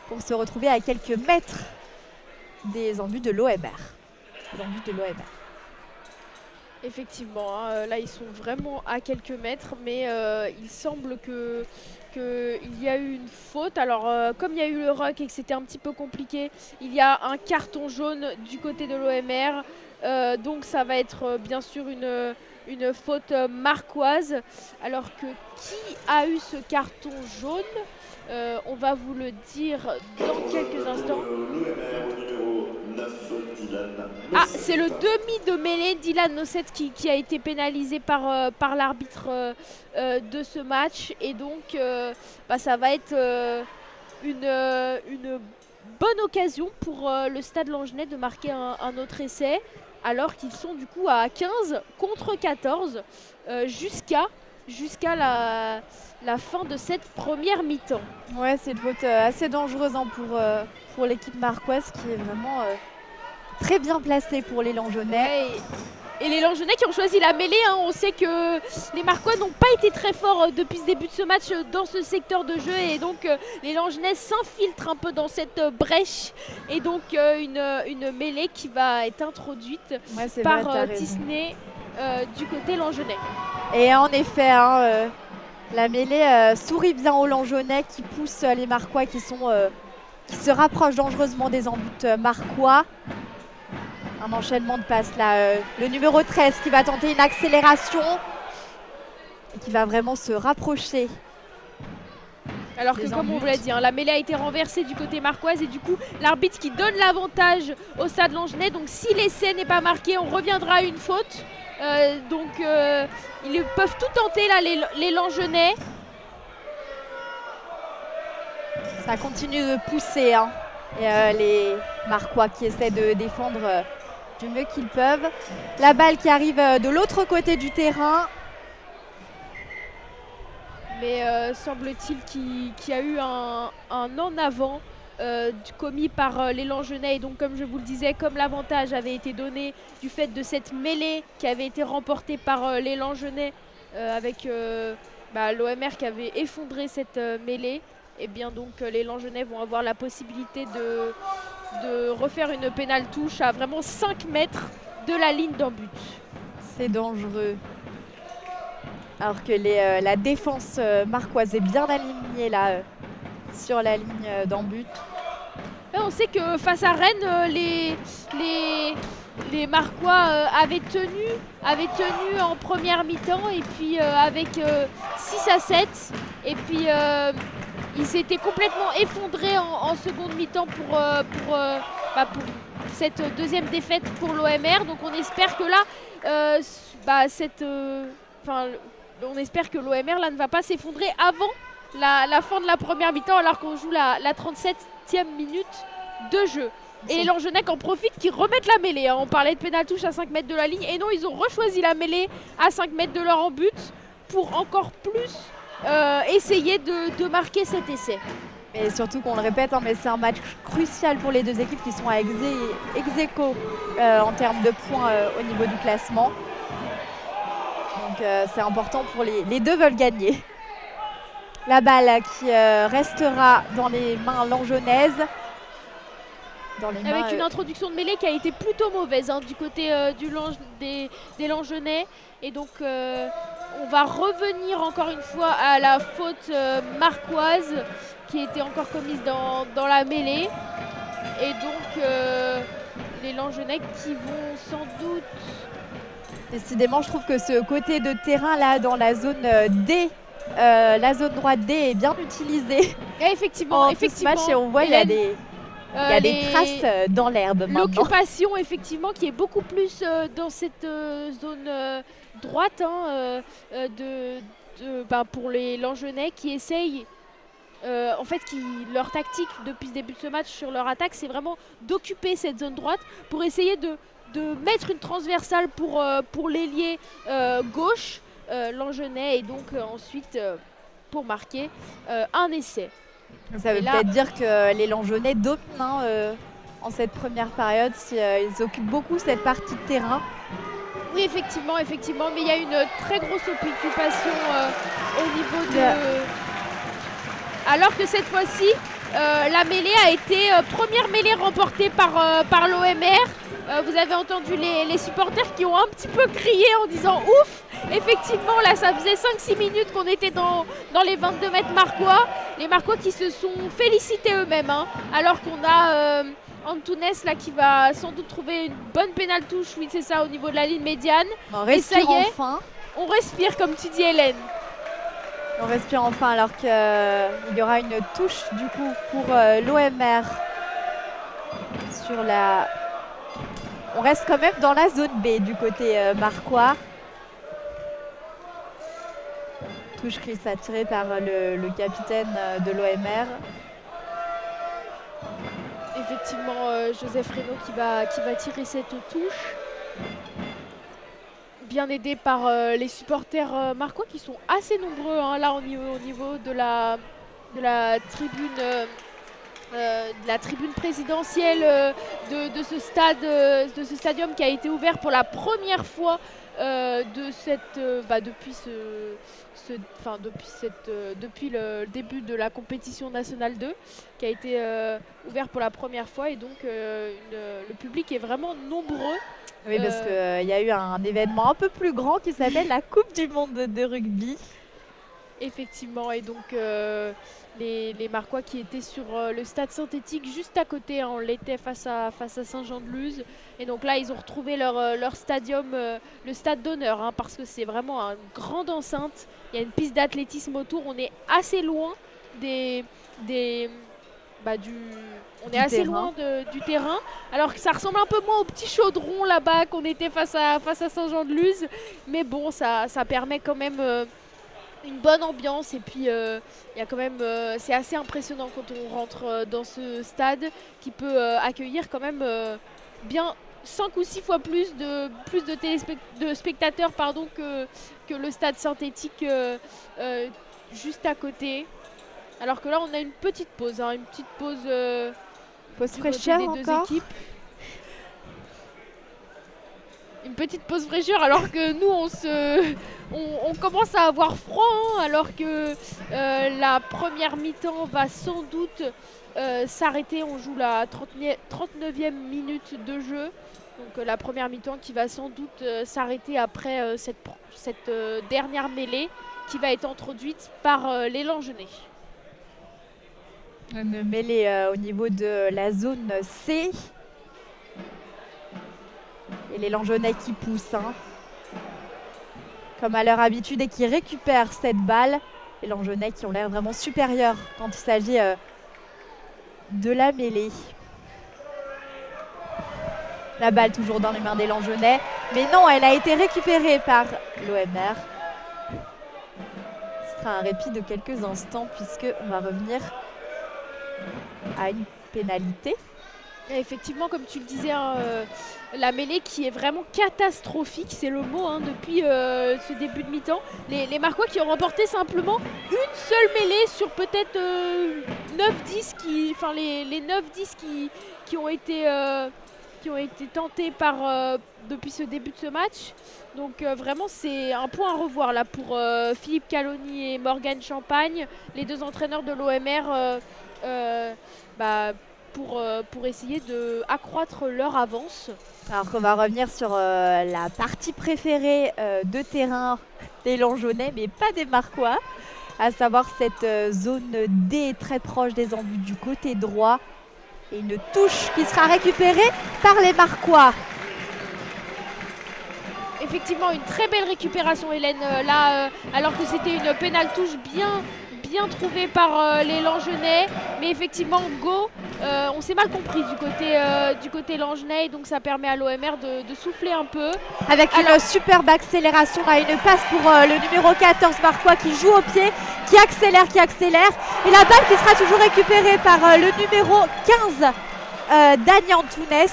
pour se retrouver à quelques mètres des embûts de l'OMR.
Effectivement, là ils sont vraiment à quelques mètres, mais il semble qu'il y a eu une faute. Alors comme il y a eu le ruck et que c'était un petit peu compliqué, il y a un carton jaune du côté de l'OMR. Donc ça va être bien sûr une faute marquoise. Alors que qui a eu ce carton jaune, on va vous le dire dans quelques instants. Ah, c'est le demi de mêlée Dylan Nosset qui a été pénalisé par l'arbitre de ce match. Et donc, ça va être une bonne occasion pour le Stade Langenais de marquer un autre essai, alors qu'ils sont du coup à 15 contre 14 jusqu'à la fin de cette première mi-temps.
Ouais, c'est une faute assez dangereuse hein, pour l'équipe marquoise qui est vraiment très bien placée pour les Langenais.
Et les Langenais qui ont choisi la mêlée, hein, on sait que les Marquois n'ont pas été très forts depuis ce début de ce match dans ce secteur de jeu, et donc les Langenais s'infiltrent un peu dans cette brèche, et donc une mêlée qui va être introduite par Disney du côté Langenais.
Et en effet, hein, la mêlée sourit bien aux Langenais qui poussent les Marquois qui se rapprochent dangereusement des embuts marquois. Un enchaînement de passes là. Le numéro 13 qui va tenter une accélération et qui va vraiment se rapprocher.
Alors que comme on vous l'a dit, hein, la mêlée a été renversée du côté marquoise et du coup l'arbitre qui donne l'avantage au Stade Langenais. Donc si l'essai n'est pas marqué, on reviendra à une faute. Ils peuvent tout tenter là les Langenais.
Ça continue de pousser hein. Et les Marquois qui essaient de défendre du mieux qu'ils peuvent. La balle qui arrive de l'autre côté du terrain.
Mais semble-t-il qu'il y a eu un en avant commis par les Langenais. Et donc comme je vous le disais, comme l'avantage avait été donné du fait de cette mêlée qui avait été remportée par les Langenais avec l'OMR qui avait effondré cette mêlée, et bien donc les Langenais vont avoir la possibilité de refaire une pénale touche à vraiment 5 mètres de la ligne d'un but.
C'est dangereux. Alors que la défense marquoise est bien alignée là sur la ligne d'en but.
On sait que face à Rennes, les Marquois avaient tenu en première mi-temps et puis avec 6-7 et puis ils s'étaient complètement effondrés en seconde mi-temps pour cette deuxième défaite pour l'OMR. Donc on espère que là, on espère que l'OMR là ne va pas s'effondrer avant la fin de la première mi-temps alors qu'on joue la 37e minute de jeu. Et les Langenais en profitent, qui remettent la mêlée. Hein. On parlait de pénal touche à 5 mètres de la ligne. Et non, ils ont rechoisi la mêlée à 5 mètres de leur en but pour encore plus essayer de marquer cet essai.
Et surtout qu'on le répète, hein, mais c'est un match crucial pour les deux équipes qui sont à ex-aequo en termes de points au niveau du classement. Donc c'est important pour les deux veulent gagner. La balle qui restera dans les mains langenaises.
Avec une introduction de mêlée qui a été plutôt mauvaise hein, du côté des Langenais. Et donc on va revenir encore une fois à la faute marquoise qui était encore commise dans la mêlée. Et donc les Langenais qui vont sans doute...
Décidément, je trouve que ce côté de terrain là dans la zone D, la zone droite D est bien utilisée.
Et effectivement,
ce match, et on voit il y a des traces dans l'herbe maintenant.
L'occupation effectivement qui est beaucoup plus dans cette zone droite hein, pour les Langenais qui essayent en fait leur tactique depuis le début de ce match sur leur attaque, c'est vraiment d'occuper cette zone droite pour essayer de mettre une transversale pour l'ailier gauche Langenais et donc ensuite pour marquer un essai.
Ça veut peut-être dire que les Langenais dominent en cette première période, ils occupent beaucoup cette partie de terrain.
Oui, effectivement, mais il y a une très grosse occupation au niveau de... Alors que cette fois-ci, la mêlée a été première mêlée remportée par l'OMR. Vous avez entendu les supporters qui ont un petit peu crié en disant « Ouf !» Effectivement, là, ça faisait 5-6 minutes qu'on était dans les 22 mètres marquois. Les Marquois qui se sont félicités eux-mêmes, hein, alors qu'on a Antunes là qui va sans doute trouver une bonne pénale touche, oui c'est ça, au niveau de la ligne médiane.
On respire. Et ça y est, enfin.
On respire comme tu dis Hélène.
On respire enfin alors qu'il y aura une touche du coup pour l'OMR sur la... On reste quand même dans la zone B du côté marquois. Touche qui est attirée par le capitaine de l'OMR.
effectivement Joseph Reynaud qui va tirer cette touche. Bien aidé par les supporters marquois qui sont assez nombreux hein, là au niveau de la tribune. De la tribune présidentielle de ce stadium qui a été ouvert pour la première fois depuis le début de la compétition nationale 2 qui a été ouvert pour la première fois et donc le public est vraiment nombreux.
Oui, parce qu'il y a eu un événement un peu plus grand qui s'appelle la Coupe du Monde de rugby.
Effectivement, et donc les Marquois qui étaient sur le stade synthétique juste à côté, hein, on l'était face à Saint-Jean-de-Luz. Et donc là, ils ont retrouvé leur stadium, le stade d'honneur, hein, parce que c'est vraiment une grande enceinte. Il y a une piste d'athlétisme autour, on est assez loin du terrain, alors que ça ressemble un peu moins au petit chaudron là-bas qu'on était face à Saint-Jean-de-Luz. Mais bon, ça permet quand même une bonne ambiance et puis il y a quand même c'est assez impressionnant quand on rentre dans ce stade qui peut accueillir quand même bien 5 ou 6 fois plus de spectateurs que le stade synthétique juste à côté. Alors que là on a une petite pause, hein,
pause fraîcheur
des deux
encore.
équipes. Une petite pause fraîcheur alors que nous on commence à avoir froid hein, alors que la première mi-temps va sans doute s'arrêter. On joue la 39e minute de jeu. Donc la première mi-temps qui va sans doute s'arrêter après cette dernière mêlée qui va être introduite par les Langenais.
Une mêlée au niveau de la zone C. Et les Langenais qui poussent, hein, comme à leur habitude, et qui récupèrent cette balle. Les Langenais qui ont l'air vraiment supérieurs quand il s'agit de la mêlée. La balle toujours dans les mains des Langenais. Mais non, elle a été récupérée par l'OMR. Ce sera un répit de quelques instants puisqu'on va revenir à une pénalité.
Et effectivement, comme tu le disais, hein, la mêlée qui est vraiment catastrophique, c'est le mot hein, depuis ce début de mi-temps. Les Marquois qui ont remporté simplement une seule mêlée sur peut-être 9-10 les 9-10 qui ont été tentés depuis ce début de ce match. Donc vraiment c'est un point à revoir là pour Philippe Caloni et Morgane Champagne, les deux entraîneurs de l'OMR. Pour essayer d'accroître leur avance.
Alors qu'on va revenir sur la partie préférée de terrain des Langenais, mais pas des Marquois, à savoir cette zone D très proche des embuts du côté droit. Et une touche qui sera récupérée par les Marquois.
Effectivement, une très belle récupération, Hélène, alors que c'était une pénale touche bien trouvée par les Langenais, mais effectivement on s'est mal compris du côté Langenais, donc ça permet à l'OMR de souffler un peu.
Avec une superbe accélération, là, une passe pour le numéro 14 Marquois qui joue au pied, qui accélère, et la balle qui sera toujours récupérée par le numéro 15 Dani Antunes.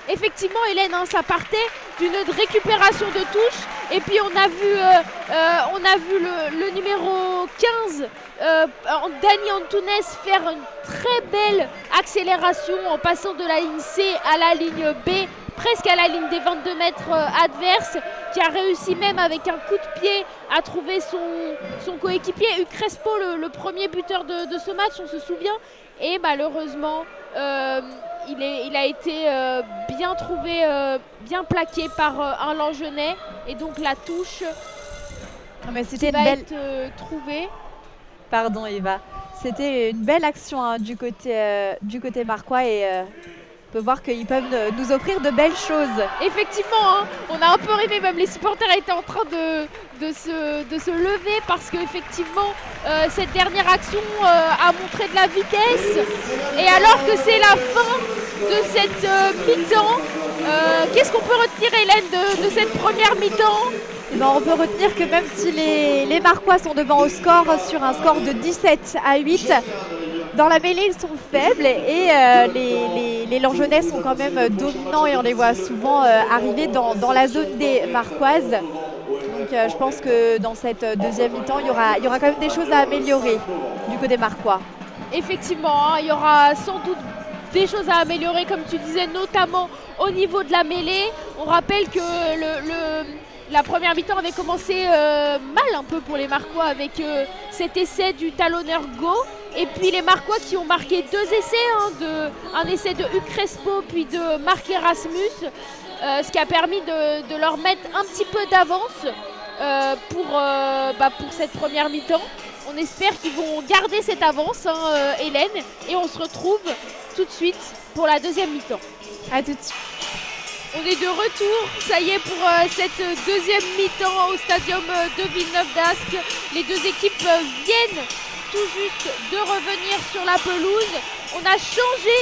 Effectivement, Hélène, hein, ça partait d'une récupération de touche et puis on a vu le numéro 15 Dani Antunes faire une très belle accélération en passant de la ligne C à la ligne B, presque à la ligne des 22 mètres adverses, qui a réussi même avec un coup de pied à trouver son coéquipier Hugues Crespo, le premier buteur de ce match, on se souvient. Et malheureusement, il a été bien trouvé, bien plaqué par un Langenais. Et donc la touche être trouvée.
Pardon Eva. C'était une belle action hein, du côté Marquois et on peut voir qu'ils peuvent nous offrir de belles choses.
Effectivement, hein, on a un peu rêvé, même les supporters étaient en train de se lever parce qu'effectivement cette dernière action a montré de la vitesse. Et alors que c'est la fin de cette mi-temps, qu'est-ce qu'on peut retenir, Hélène, de cette première mi-temps ?
On peut retenir que même si les Marquois sont devant au score sur un score de 17-8, dans la mêlée, ils sont faibles et les Langeonnais sont quand même dominants et on les voit souvent arriver dans la zone des Marquoises. Donc je pense que dans cette deuxième mi-temps, il y aura quand même des choses à améliorer du côté marquois.
Effectivement, hein, il y aura sans doute des choses à améliorer, comme tu disais, notamment au niveau de la mêlée. On rappelle que la première mi-temps avait commencé mal un peu pour les Marquois avec cet essai du talonneur Go. Et puis les Marquois qui ont marqué 2 essais, hein, un essai de Hugues Crespo puis de Marc Erasmus, ce qui a permis de leur mettre un petit peu d'avance pour cette première mi-temps. On espère qu'ils vont garder cette avance, hein, Hélène, et on se retrouve tout de suite pour la deuxième mi-temps.
À tout de suite.
On est de retour, ça y est, pour cette deuxième mi-temps au stadium de Villeneuve d'Ascq. Les deux équipes viennent tout juste de revenir sur la pelouse. On a changé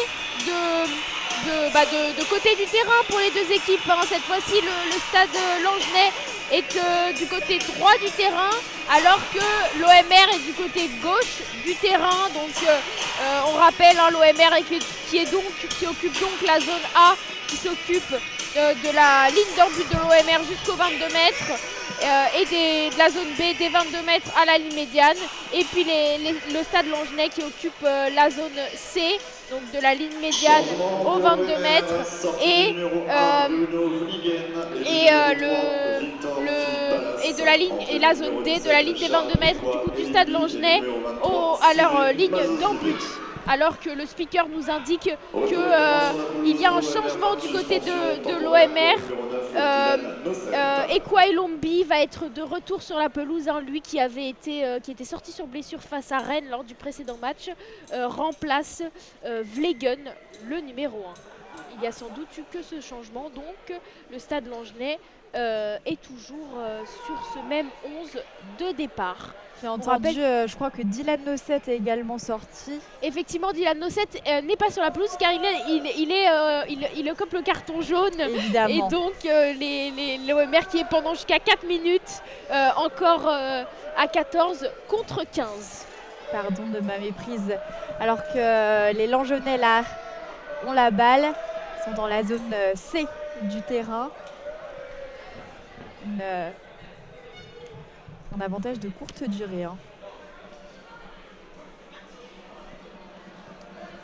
de côté du terrain pour les deux équipes, hein. Cette fois-ci, le stade Langenais est du côté droit du terrain, alors que l'OMR est du côté gauche du terrain. Donc on rappelle, hein, l'OMR qui occupe donc la zone A, qui s'occupe de la ligne d'en but de l'OMR jusqu'aux 22 mètres et de la zone B des 22 mètres à la ligne médiane. Et puis le stade Langenais qui occupe la zone C, donc de la ligne médiane aux 22 mètres et de la ligne et la zone D de la ligne des 22 mètres du stade Langenais à leur ligne d'en but. Alors que le speaker nous indique qu'il y a un changement du côté de l'OMR. Ekwa Elombi va être de retour sur la pelouse, hein, lui qui était sorti sur blessure face à Rennes lors du précédent match, remplace Vlegen, le numéro 1. Il y a sans doute eu que ce changement, donc le stade Langenais est toujours sur ce même 11 de départ.
J'ai entendu, je crois que Dylan Nosset est également sorti.
Effectivement, Dylan Nosset n'est pas sur la pelouse car il occupe le carton jaune.
Évidemment.
Et donc l'OMR qui est pendant jusqu'à 4 minutes encore à 14 contre 15.
Pardon de ma méprise. Alors que les Langenais là ont la balle, sont dans la zone C du terrain. Un avantage de courte durée. Hein.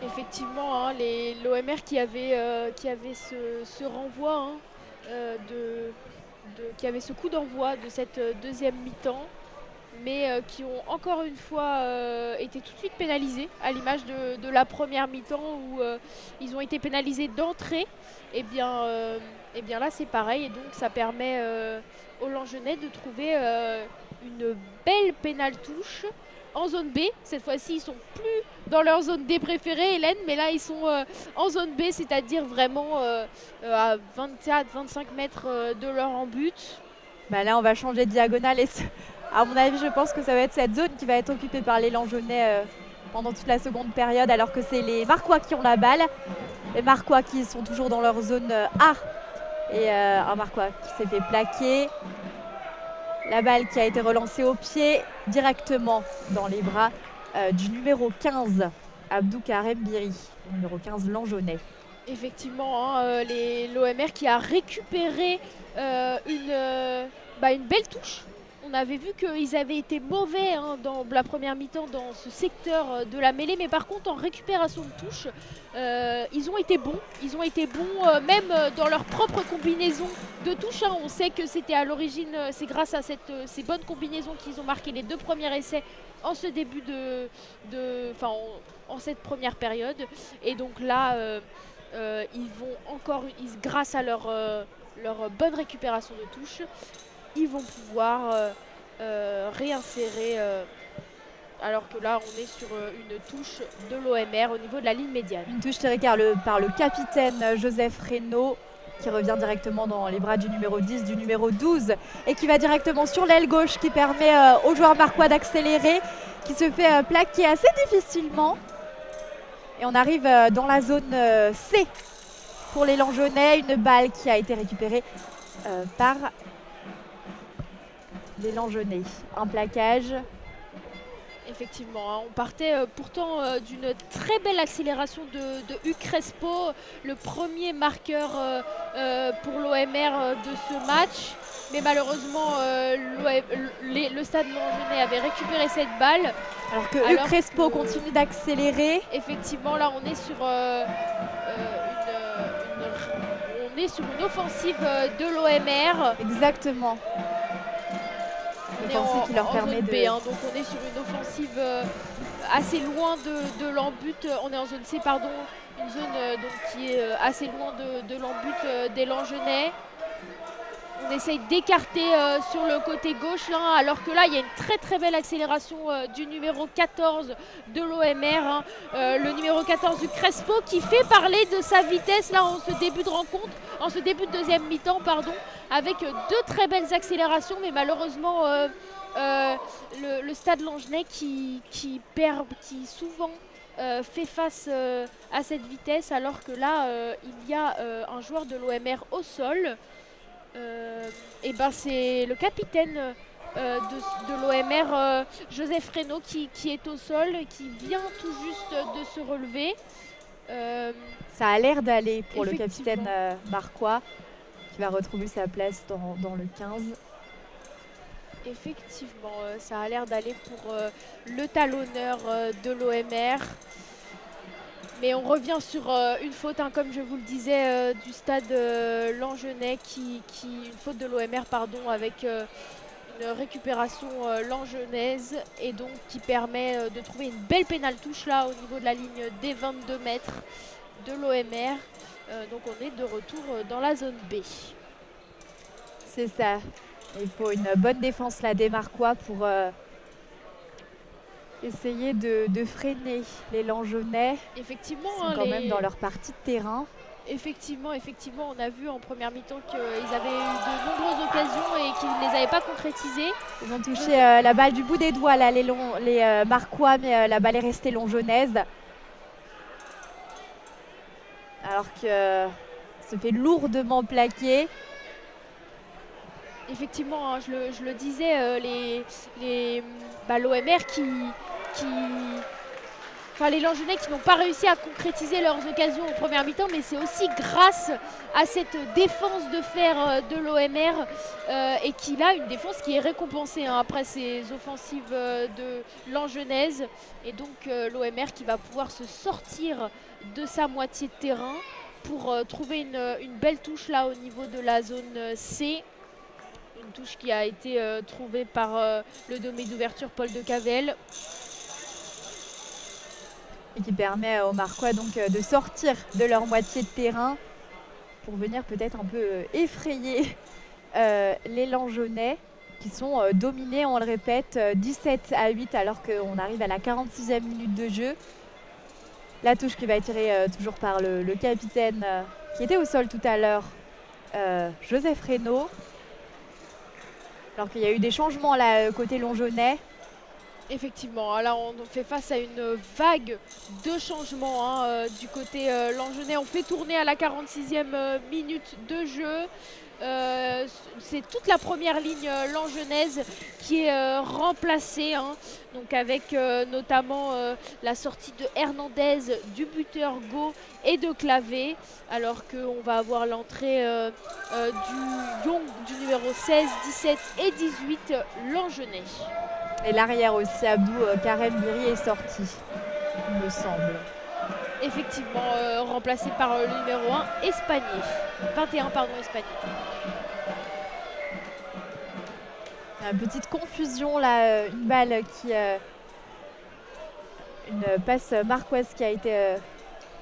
Effectivement, hein, l'OMR qui avait ce renvoi, hein, qui avait ce coup d'envoi de cette deuxième mi-temps, mais qui ont encore une fois été tout de suite pénalisés, à l'image de la première mi-temps où ils ont été pénalisés d'entrée. Et bien là c'est pareil, et donc ça permet aux Langenais de trouver une belle pénale touche en zone B. Cette fois-ci, ils sont plus dans leur zone D préférée, Hélène, mais là, ils sont en zone B, c'est-à-dire vraiment à 24-25 mètres de leur en but.
Bah là, on va changer de diagonale et à mon avis, je pense que ça va être cette zone qui va être occupée par les Langenais pendant toute la seconde période, alors que c'est les Marquois qui ont la balle. Les Marquois qui sont toujours dans leur zone A. Et un Marquois qui s'est fait plaquer. La balle qui a été relancée au pied directement dans les bras du numéro 15, Abdou Karem Biri, numéro 15 Langenais.
Effectivement, hein, l'OMR qui a récupéré une belle touche. On avait vu qu'ils avaient été mauvais, hein, dans la première mi-temps dans ce secteur de la mêlée, mais par contre en récupération de touche, ils ont été bons. Ils ont été bons même dans leur propre combinaison de touche. Hein. On sait que c'était à l'origine, c'est grâce à ces bonnes combinaisons qu'ils ont marqué les 2 premiers essais en ce début en cette première période. Et donc là, ils vont grâce à leur bonne récupération de touche, ils vont pouvoir réinsérer, alors que là on est sur une touche de l'OMR au niveau de la ligne médiane.
Une touche tirée par le capitaine Joseph Reynaud, qui revient directement dans les bras du numéro 10, du numéro 12, et qui va directement sur l'aile gauche, qui permet aux joueurs marquois d'accélérer, qui se fait plaquer assez difficilement. Et on arrive dans la zone C pour les Langenais, une balle qui a été récupérée par les Langenais. Un plaquage
Effectivement, hein, on partait pourtant d'une très belle accélération de Hugues Crespo, le premier marqueur pour l'OMR de ce match. Mais malheureusement, le Stade Longenay avait récupéré cette balle.
Alors que Hugues Crespo continue d'accélérer.
Effectivement, là, on est sur une offensive de l'OMR.
Exactement. Offensive qui leur permet
zone
de...
B, hein, donc on est sur une offensive assez loin de l'embut. On est en zone C, pardon, une zone donc, qui est assez loin de l'embut des Langenais. On essaye d'écarter sur le côté gauche, là, alors que là, il y a une très très belle accélération du numéro 14 de l'OMR. Hein. Le numéro 14 du Crespo qui fait parler de sa vitesse là en ce début de rencontre, en ce début de deuxième mi-temps, pardon, avec deux très belles accélérations, mais malheureusement le Stade Langenais qui souvent fait face à cette vitesse, alors que là, il y a un joueur de l'OMR au sol. Et ben c'est le capitaine de l'OMR, Joseph Reynaud, qui est au sol, qui vient tout juste de se relever.
Ça a l'air d'aller pour le capitaine marquois, qui va retrouver sa place dans le 15.
Effectivement, ça a l'air d'aller pour le talonneur de l'OMR. Mais on revient sur une faute, hein, comme je vous le disais, du Stade Langenais, une faute de l'OMR, pardon, avec une récupération langenaise, et donc qui permet de trouver une belle pénale touche là au niveau de la ligne des 22 mètres de l'OMR. Donc on est de retour dans la zone B.
C'est ça. Il faut une bonne défense là des Marquois pour essayer de freiner les Langenais.
Effectivement,
ils sont quand même dans leur partie de terrain.
Effectivement, on a vu en première mi-temps qu'ils avaient eu de nombreuses occasions et qu'ils ne les avaient pas concrétisées.
Ils ont touché la balle du bout des doigts là, les Marquois, mais la balle est restée longenaise. Alors que se fait lourdement plaquer.
Effectivement, hein, je le disais, l'OMR les Langenais qui n'ont pas réussi à concrétiser leurs occasions en première mi-temps, mais c'est aussi grâce à cette défense de fer de l'OMR et qu'il a une défense qui est récompensée hein, après ces offensives de Langenaise. Et donc l'OMR qui va pouvoir se sortir de sa moitié de terrain pour trouver une belle touche là au niveau de la zone C. Une touche qui a été trouvée par le dommé d'ouverture Paul de Cavel.
Et qui permet aux Marquois donc de sortir de leur moitié de terrain pour venir peut-être un peu effrayer les Langenais qui sont dominés, on le répète, 17-8 alors qu'on arrive à la 46e minute de jeu. La touche qui va être tirée toujours par le capitaine qui était au sol tout à l'heure, Joseph Reynaud. Alors qu'il y a eu des changements là côté Longenais.
Effectivement, là on fait face à une vague de changements hein, du côté Langenais. On fait tourner à la 46e minute de jeu. C'est toute la première ligne langenaise qui est remplacée, hein, donc avec notamment la sortie de Hernandez, du buteur Go et de Clavé, alors qu'on va avoir l'entrée du Young du numéro 16, 17 et 18 Langenais.
Et l'arrière aussi, Abdou Karem Biri est sorti, il me semble.
Effectivement, remplacé par le numéro 1, Espagné. 21, pardon, Espagné.
Une petite confusion là, une balle qui... une passe marquoise qui a été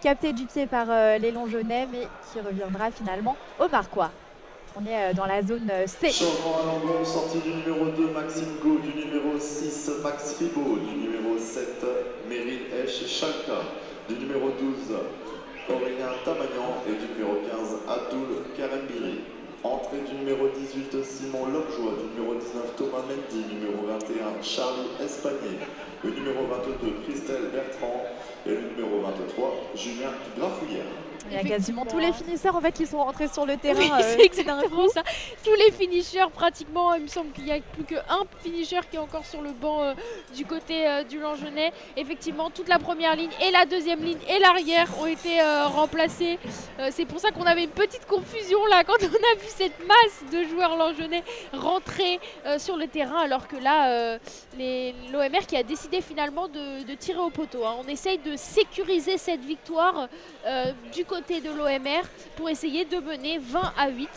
captée du pied par les Longenais, mais qui reviendra finalement aux Marquois. On est dans la zone C.
Changement à l'engon, sortie du numéro 2, Maxime Go, du numéro 6, Max Ribot, du numéro 7, Meryl Esch Chalka, du numéro 12, Aurélien Tamagnan et du numéro 15, Abdoul Karembiri. Entrée du numéro 18, Simon Lockjoie, du numéro 19, Thomas Mendy, numéro 21, Charlie Espagné, le numéro 22, Christelle Bertrand et le numéro 23, Julien Grafouillère.
Il y a quasiment tous les finisseurs en fait qui sont rentrés sur le terrain.
Oui, c'est exactement ça. Tous les finishers pratiquement, il me semble qu'il n'y a plus qu'un finisher qui est encore sur le banc du côté du Langenais. Effectivement, toute la première ligne et la deuxième ligne et l'arrière ont été remplacés. C'est pour ça qu'on avait une petite confusion là quand on a vu cette masse de joueurs Langenais rentrer sur le terrain, alors que là, l'OMR qui a décidé finalement de tirer au poteau. Hein. On essaye de sécuriser cette victoire du côté de l'OMR pour essayer de mener 20-8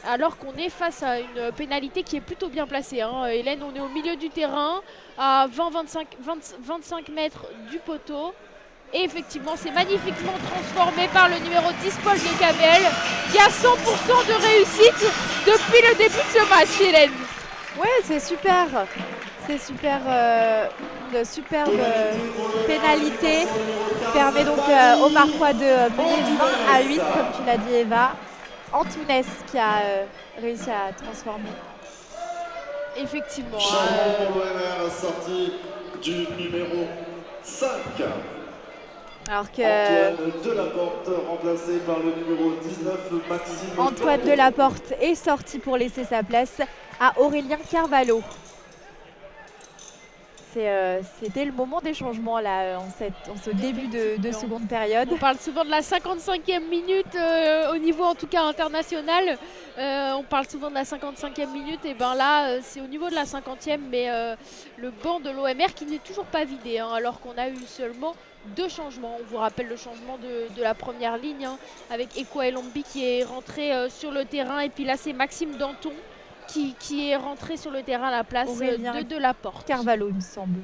alors qu'on est face à une pénalité qui est plutôt bien placée. Hein. Hélène, on est au milieu du terrain à 20-25 mètres du poteau. Et effectivement, c'est magnifiquement transformé par le numéro 10, Paul Descabel, qui a 100% de réussite depuis le début de ce match, Hélène.
Ouais, c'est super. C'est super. Une superbe pénalité qui permet donc aux Marquois de mener 20-8, comme tu l'as dit, Eva. Antunes qui a réussi à transformer.
Effectivement.
Changement pour l'OMR, sortie du numéro 5.
Alors que
Antoine Delaporte remplacé par le numéro 19, Maxime.
Antoine Delaporte est sorti pour laisser sa place à Aurélien Carvalho. C'était le moment des changements là, en ce début de seconde période.
On parle souvent de la 55e minute au niveau en tout cas international. On parle souvent de la 55e minute, et ben là c'est au niveau de la 50e, mais le banc de l'OMR qui n'est toujours pas vidé, hein, alors qu'on a eu seulement 2 changements. On vous rappelle le changement de la première ligne, hein, avec Ekwa Elombi qui est rentré sur le terrain, et puis là c'est Maxime Danton qui est rentré sur le terrain à la place de Delaporte.
Carvalho, il me semble.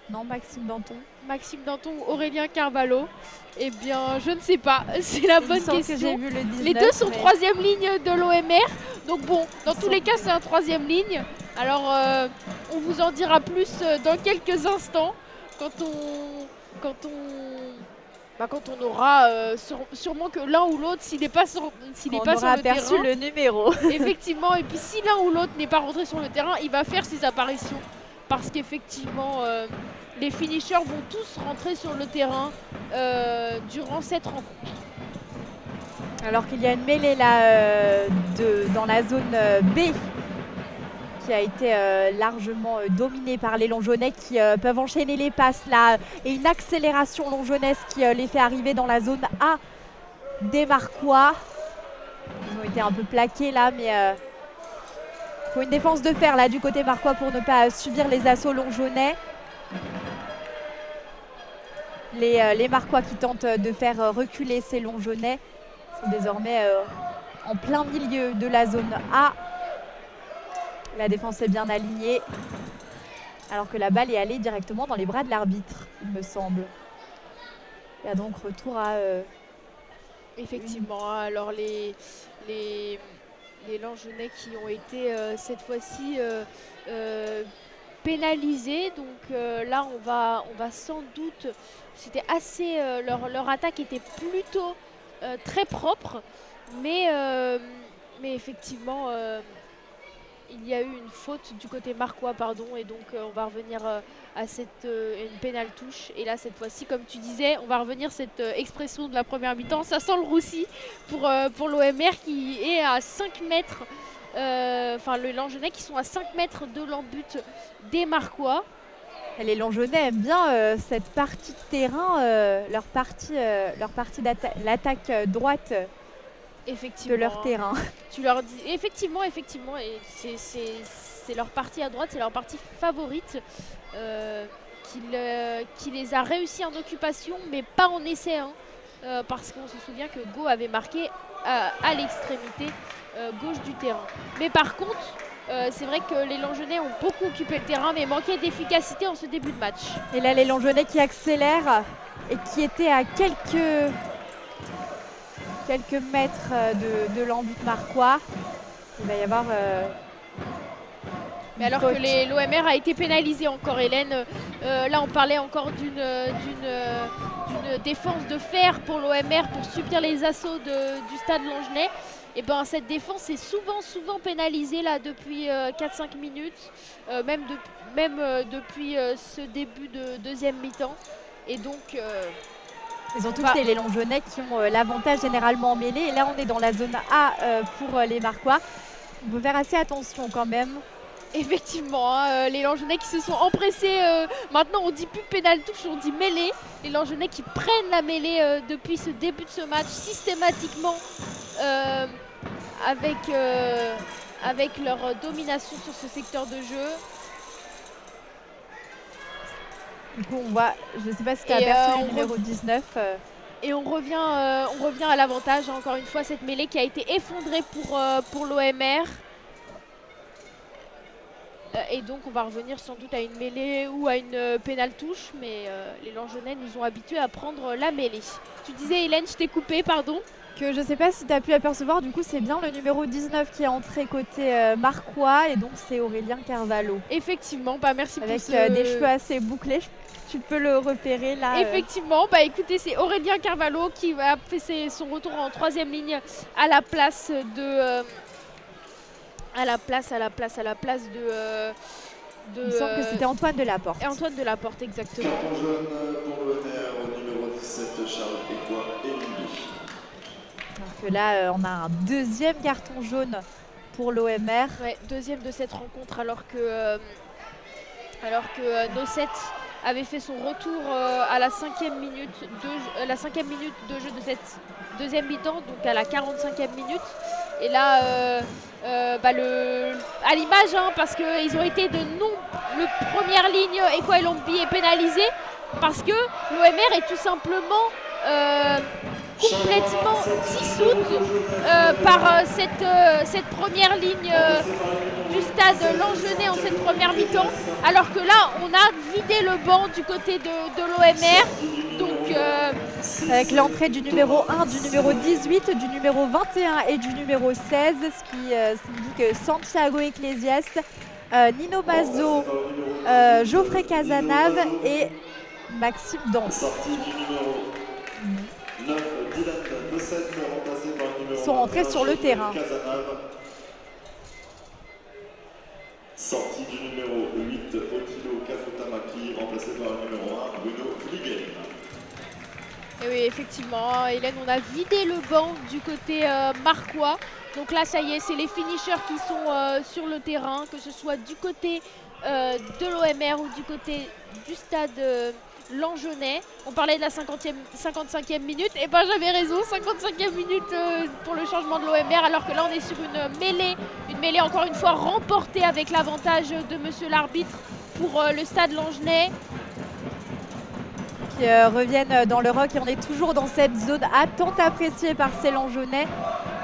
Non, Maxime Danton.
Maxime Danton ou Aurélien Carvalho. Eh bien, je ne sais pas. C'est la bonne question.
Que j'ai vu le 19,
les deux sont 3e ligne de l'OMR. Donc bon, dans tous les cas, c'est un 3e ligne. Alors, on vous en dira plus dans quelques instants quand on aura sûrement que l'un ou l'autre, s'il n'est pas sur le
aperçu
terrain,
le numéro.
Effectivement, et puis si l'un ou l'autre n'est pas rentré sur le terrain, il va faire ses apparitions. Parce qu'effectivement, les finishers vont tous rentrer sur le terrain durant cette rencontre.
Alors qu'il y a une mêlée là dans la zone B qui a été largement dominée par les Longionais qui peuvent enchaîner les passes là, et une accélération longjonnaise qui les fait arriver dans la zone A des Marquois. Ils ont été un peu plaqués là, mais il faut une défense de fer là du côté Marquois pour ne pas subir les assauts longjonais. Les Marquois qui tentent de faire reculer ces Longionais sont désormais en plein milieu de la zone A. La défense est bien alignée, alors que la balle est allée directement dans les bras de l'arbitre, il me semble. Il y a donc retour à...
Effectivement, alors les Langenais qui ont été cette fois-ci pénalisés. Donc là, on va sans doute... C'était assez... leur attaque était plutôt très propre, mais effectivement... il y a eu une faute du côté marquois, pardon, et donc on va revenir à une pénale touche. Et là, cette fois-ci, comme tu disais, on va revenir à cette expression de la première mi-temps. Ça sent le roussi pour l'OMR qui est à 5 mètres, enfin le Langenais qui sont à 5 mètres de l'embut des Marquois.
Et les Langenais aiment bien cette partie de terrain, leur partie l'attaque droite.
Effectivement,
de leur terrain.
Tu leur dis effectivement, et c'est leur partie à droite, c'est leur partie favorite qui les a réussi en occupation, mais pas en essai, hein, parce qu'on se souvient que Go avait marqué à l'extrémité gauche du terrain. Mais par contre, c'est vrai que les Langenais ont beaucoup occupé le terrain, mais manquaient d'efficacité en ce début de match.
Et là, les Langenais qui accélèrent et qui étaient à quelques mètres de l'embut marquois. Il va y avoir...
mais alors faute. Que l'OMR a été pénalisé encore, Hélène. Là, on parlait encore d'une défense de fer pour l'OMR pour subir les assauts du stade Langenais. Et ben, cette défense est souvent pénalisée là, depuis 4-5 minutes, même depuis ce début de deuxième mi-temps. Et donc...
Et surtout
Bah.
que c'est les Longjonais qui ont l'avantage généralement en mêlée. Et là, on est dans la zone A pour les Marquois. On peut faire assez attention quand même.
Effectivement, hein, les Longjonais qui se sont empressés. Maintenant, on dit plus pénal touche, on dit mêlée. Les Longjonais qui prennent la mêlée depuis ce début de ce match systématiquement avec leur domination sur ce secteur de jeu.
Du coup, on voit, je ne sais pas si tu as
Et,
aperçu
on
le numéro 19.
Et on revient à l'avantage, hein, encore une fois, cette mêlée qui a été effondrée pour l'OMR. Et donc on va revenir sans doute à une mêlée ou à une pénale touche, mais les Longjonais nous ont habitués à prendre la mêlée. Tu disais Hélène, je t'ai coupé, pardon.
Que je ne sais pas si tu as pu apercevoir, du coup c'est bien le numéro 19 qui est entré côté Marquois, et donc c'est Aurélien Carvalho.
Effectivement, bah merci
avec
pour ce...
des cheveux assez bouclés, tu peux le repérer là.
Effectivement, bah écoutez, c'est Aurélien Carvalho qui va faire son retour en 3e ligne à la place de... à la place de...
Il me semble que c'était Antoine Delaporte.
Et Antoine Delaporte, exactement.
Carton jaune pour l'OMR au numéro 17, Charles Écois et Lily.
Donc là, on a un deuxième carton jaune pour l'OMR.
Ouais, deuxième de cette rencontre alors que Nosset avait fait son retour à la 5e minute de jeu de cette deuxième mi-temps, donc à la 45e minute. Et là, à l'image, hein, parce qu'ils ont été le première ligne Écois et Lombi est pénalisé parce que l'OMR est tout simplement complètement dissoute par cette première ligne du stade Langenais en cette première mi-temps, alors que là on a vidé le banc du côté de l'OMR. Donc
avec l'entrée du numéro 1, du numéro 18, du numéro 21 et du numéro 16, ce qui signifie que Santiago Ecclesias, Nino Mazzo, Geoffrey Casanave et Maxime Dante sont rentrés sur le terrain.
Sortie du numéro 8, Otilo Kafutamaki, remplacé par le numéro 1, Bruno Fliegen.
Et oui, effectivement, Hélène, on a vidé le banc du côté Marquois. Donc là, ça y est, c'est les finishers qui sont sur le terrain, que ce soit du côté de l'OMR ou du côté du stade Langenais. On parlait de la 55e minute, et ben j'avais raison, 55e minute pour le changement de l'OMR, alors que là on est sur une mêlée encore une fois remportée avec l'avantage de monsieur l'arbitre pour le stade Langenais.
Qui reviennent dans le rock, et on est toujours dans cette zone A tant appréciée par ces Langenais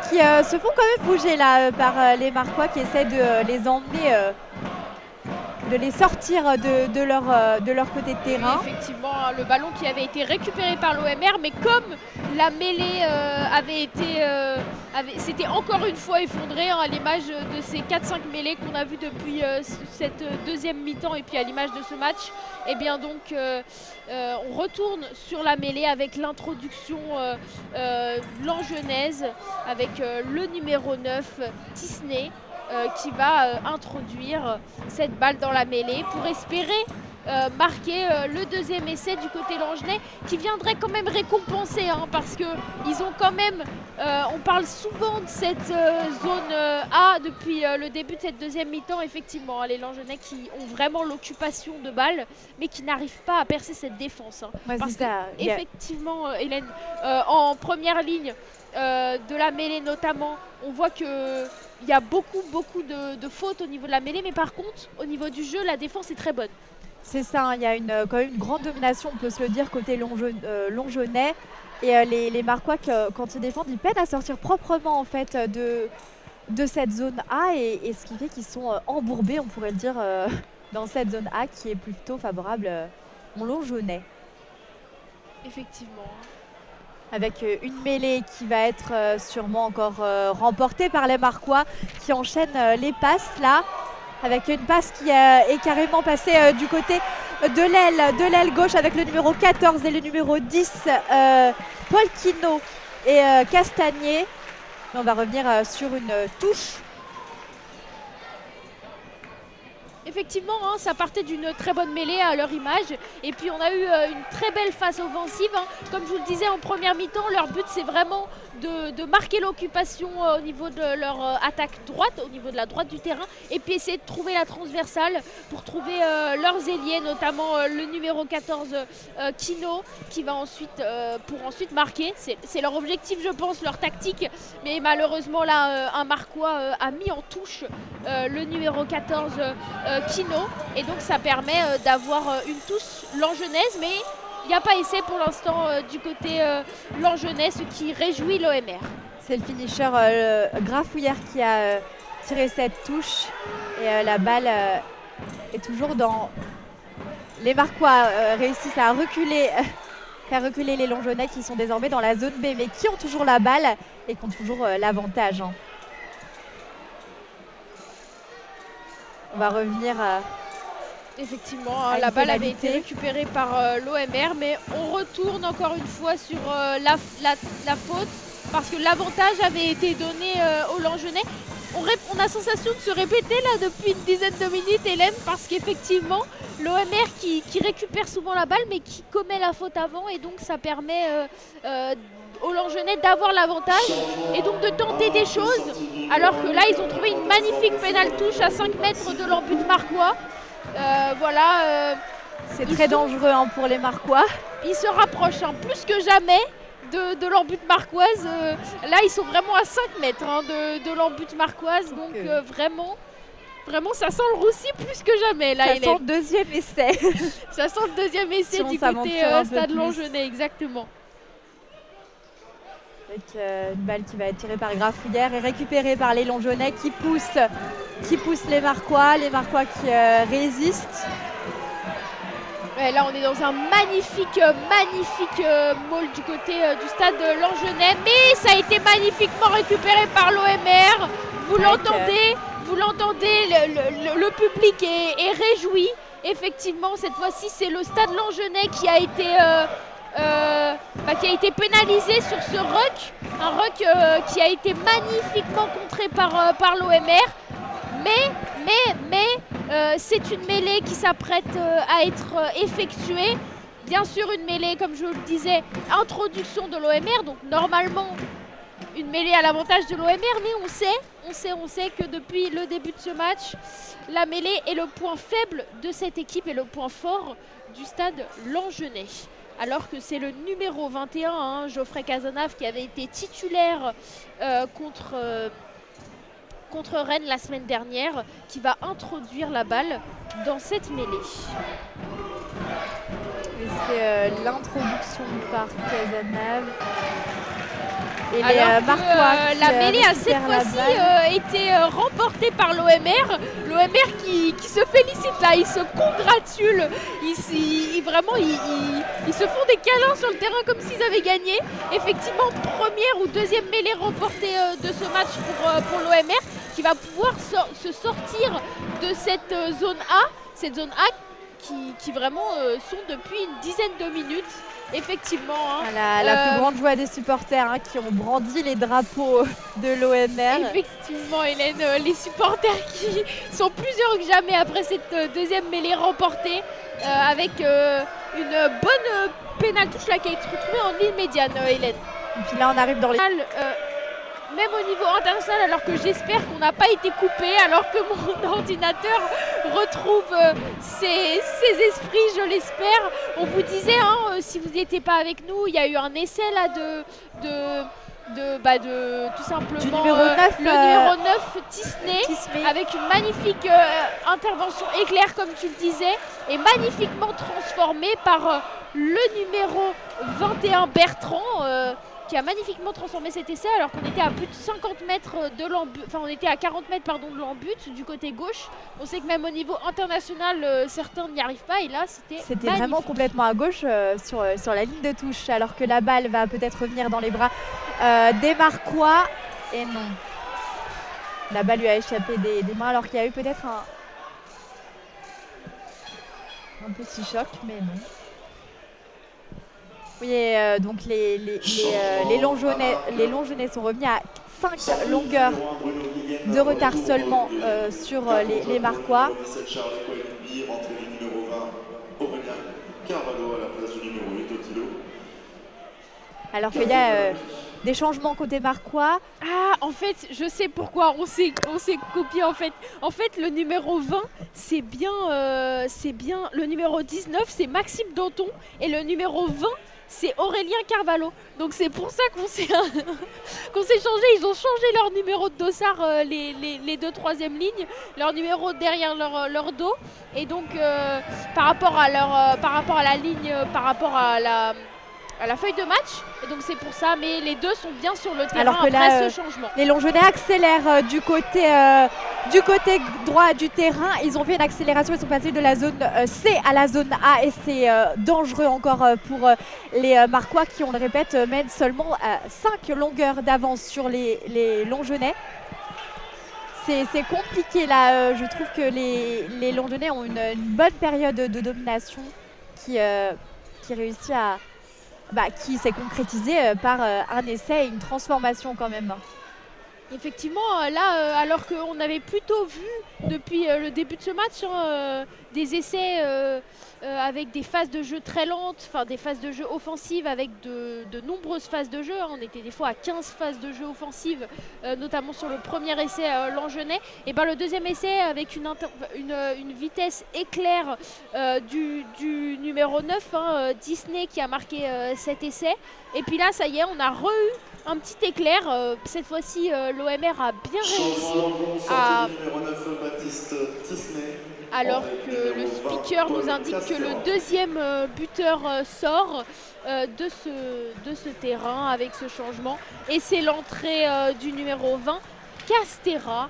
qui se font quand même bouger là par les Marquois qui essaient de les emmener, de les sortir de leur côté de terrain.
Oui, effectivement, le ballon qui avait été récupéré par l'OMR, mais comme la mêlée s'était encore une fois effondrée, hein, à l'image de ces 4-5 mêlées qu'on a vues depuis cette deuxième mi-temps et puis à l'image de ce match, et bien donc on retourne sur la mêlée avec l'introduction langenaise avec le numéro 9, Tisney, qui va introduire cette balle dans la mêlée pour espérer marquer le deuxième essai du côté langenais, qui viendrait quand même récompenser, hein, parce qu'ils ont quand même, on parle souvent de cette zone A depuis le début de cette deuxième mi-temps, effectivement, hein, les Langenais qui ont vraiment l'occupation de balle, mais qui n'arrivent pas à percer cette défense. Hein,
Ouais,
parce
c'est ça.
que, effectivement, Hélène, en première ligne de la mêlée notamment, on voit que il y a beaucoup de fautes au niveau de la mêlée, mais par contre, au niveau du jeu, la défense est très bonne.
C'est ça, hein, il y a quand même une grande domination, on peut se le dire, côté Longenais. Et les Marquois, quand ils défendent, ils peinent à sortir proprement en fait de cette zone A, et ce qui fait qu'ils sont embourbés, on pourrait le dire, dans cette zone A qui est plutôt favorable aux Longenais.
Effectivement.
Avec une mêlée qui va être sûrement encore remportée par les Marquois, qui enchaînent les passes là, avec une passe qui est carrément passée du côté de l'aile gauche avec le numéro 14 et le numéro 10, Paul Quino et Castagnier. On va revenir sur une touche.
Effectivement, hein, ça partait d'une très bonne mêlée à leur image. Et puis on a eu une très belle phase offensive. Hein. Comme je vous le disais en première mi-temps, leur but c'est vraiment de marquer l'occupation au niveau de leur attaque droite, au niveau de la droite du terrain. Et puis essayer de trouver la transversale pour trouver leurs ailiers, notamment le numéro 14 Kino, qui va ensuite, pour ensuite marquer. C'est leur objectif, je pense, leur tactique. Mais malheureusement, là, un Marquois a mis en touche le numéro 14 Kino. Et donc ça permet d'avoir une touche langenaise, mais il n'y a pas essai pour l'instant du côté langenais, ce qui réjouit l'OMR.
C'est le finisher Grafouillère qui a tiré cette touche. Et la balle est toujours dans... Les Marquois réussissent à reculer, faire reculer les Longeonnais qui sont désormais dans la zone B, mais qui ont toujours la balle et qui ont toujours l'avantage. Hein. On va revenir
Effectivement, hein, la balle avait été récupérée par l'OMR, mais on retourne encore une fois sur la faute, parce que l'avantage avait été donné aux Langenais. On a sensation de se répéter là depuis une dizaine de minutes, Hélène, parce qu'effectivement, l'OMR qui récupère souvent la balle, mais qui commet la faute avant, et donc ça permet aux Langenais d'avoir l'avantage et donc de tenter des choses, alors que là, ils ont trouvé une magnifique pénale touche à 5 mètres de leur but marquois. Voilà.
C'est très dangereux hein, pour les Marquois.
Ils se rapprochent hein, plus que jamais de leur but marquoise. Là, ils sont vraiment à 5 mètres hein, de leur but marquoise. Donc vraiment, ça sent le roussi plus que jamais. Là,
ça sent le deuxième essai.
Ça sent le deuxième essai du côté Stade Langenais, exactement.
Avec une balle qui va être tirée par Grafouillère et récupérée par les Longeonnais qui poussent les Marquois qui résistent.
Ouais, là on est dans un magnifique maul du côté du stade Langenais, mais ça a été magnifiquement récupéré par l'OMR. Vous l'entendez, le public est réjoui. Effectivement, cette fois-ci c'est le stade Langenais qui a été pénalisé sur ce ruck, un ruck qui a été magnifiquement contré par l'OMR, mais c'est une mêlée qui s'apprête à être effectuée. Bien sûr une mêlée, comme je le disais, introduction de l'OMR, donc normalement une mêlée à l'avantage de l'OMR, mais on sait que depuis le début de ce match, la mêlée est le point faible de cette équipe et le point fort du stade Langenais. Alors que c'est le numéro 21, hein, Geoffrey Cazenave, qui avait été titulaire contre Rennes la semaine dernière, qui va introduire la balle dans cette mêlée.
Et c'est l'introduction par Cazenave. Et
alors que la mêlée a cette fois-ci été remportée par l'OMR. L'OMR qui se félicite là, ils se congratulent. Vraiment, ils se font des câlins sur le terrain comme s'ils avaient gagné. Effectivement, première ou deuxième mêlée remportée de ce match pour l'OMR, qui va pouvoir se sortir de cette zone A. Cette zone A qui vraiment sont depuis une dizaine de minutes. Effectivement. Hein,
la plus grande joie des supporters hein, qui ont brandi les drapeaux de l'OMR.
Effectivement, Hélène, les supporters qui sont plus heureux que jamais après cette deuxième mêlée remportée avec une bonne pénale touche là qui a été retrouvée en ligne médiane, Hélène.
Et puis là, on arrive dans les...
Même au niveau international, alors que j'espère qu'on n'a pas été coupé, alors que mon ordinateur retrouve ses esprits, je l'espère. On vous disait, hein, si vous n'étiez pas avec nous, il y a eu un essai là de tout simplement
du numéro 9,
le numéro 9 Tisney, avec une magnifique intervention éclair comme tu le disais, et magnifiquement transformé par le numéro 21 Bertrand, qui a magnifiquement transformé cet essai alors qu'on était à plus de 50 mètres de l'embut, enfin on était à 40 mètres pardon, de l'embut du côté gauche. On sait que même au niveau international, certains n'y arrivent pas, et là c'était
vraiment complètement à gauche sur la ligne de touche, alors que la balle va peut-être revenir dans les bras des Marquois, et non. La balle lui a échappé des mains alors qu'il y a eu peut-être un petit choc, mais non. Oui, donc les Longeonnais sont revenus à 5 longueurs de retard seulement sur les Marquois.
Charles Coenbi, rentrée du numéro 20, Aurélien Carvalho à la place du numéro 8, Otilo.
Alors qu'il y a des changements côté Marquois.
Ah, en fait, je sais pourquoi on s'est copié en fait. En fait, le numéro 20, c'est bien, le numéro 19, c'est Maxime Danton et le numéro 20, c'est Aurélien Carvalho. Donc c'est pour ça qu'on s'est changé. Ils ont changé leur numéro de dossard, les deux troisième lignes, leur numéro derrière leur dos. Et donc par rapport à la ligne, par rapport à la feuille de match, et donc c'est pour ça, mais les deux sont bien sur le terrain.
Alors que
après
là,
ce changement.
Les Longgenais accélèrent du côté droit du terrain. Ils ont fait une accélération, ils sont passés de la zone C à la zone A et c'est dangereux encore pour les Marquois qui, on le répète, mènent seulement 5 longueurs d'avance sur les Longgenais. C'est compliqué là, je trouve que les Longgenais ont une bonne période de domination qui réussit qui s'est concrétisé par un essai et une transformation quand même.
Effectivement, là, alors qu'on avait plutôt vu depuis le début de ce match des essais avec des phases de jeu très lentes, enfin des phases de jeu offensives avec de nombreuses phases de jeu. On était des fois à 15 phases de jeu offensives, notamment sur le premier essai Langenais. Et ben, le deuxième essai avec une vitesse éclair du numéro 9, Disney, qui a marqué cet essai. Et puis là, ça y est, on a eu un petit éclair. Cette fois-ci, l'OMR a bien réussi à... Alors que le speaker nous indique que le deuxième buteur sort de ce terrain avec ce changement. Et c'est l'entrée du numéro 20, Castera,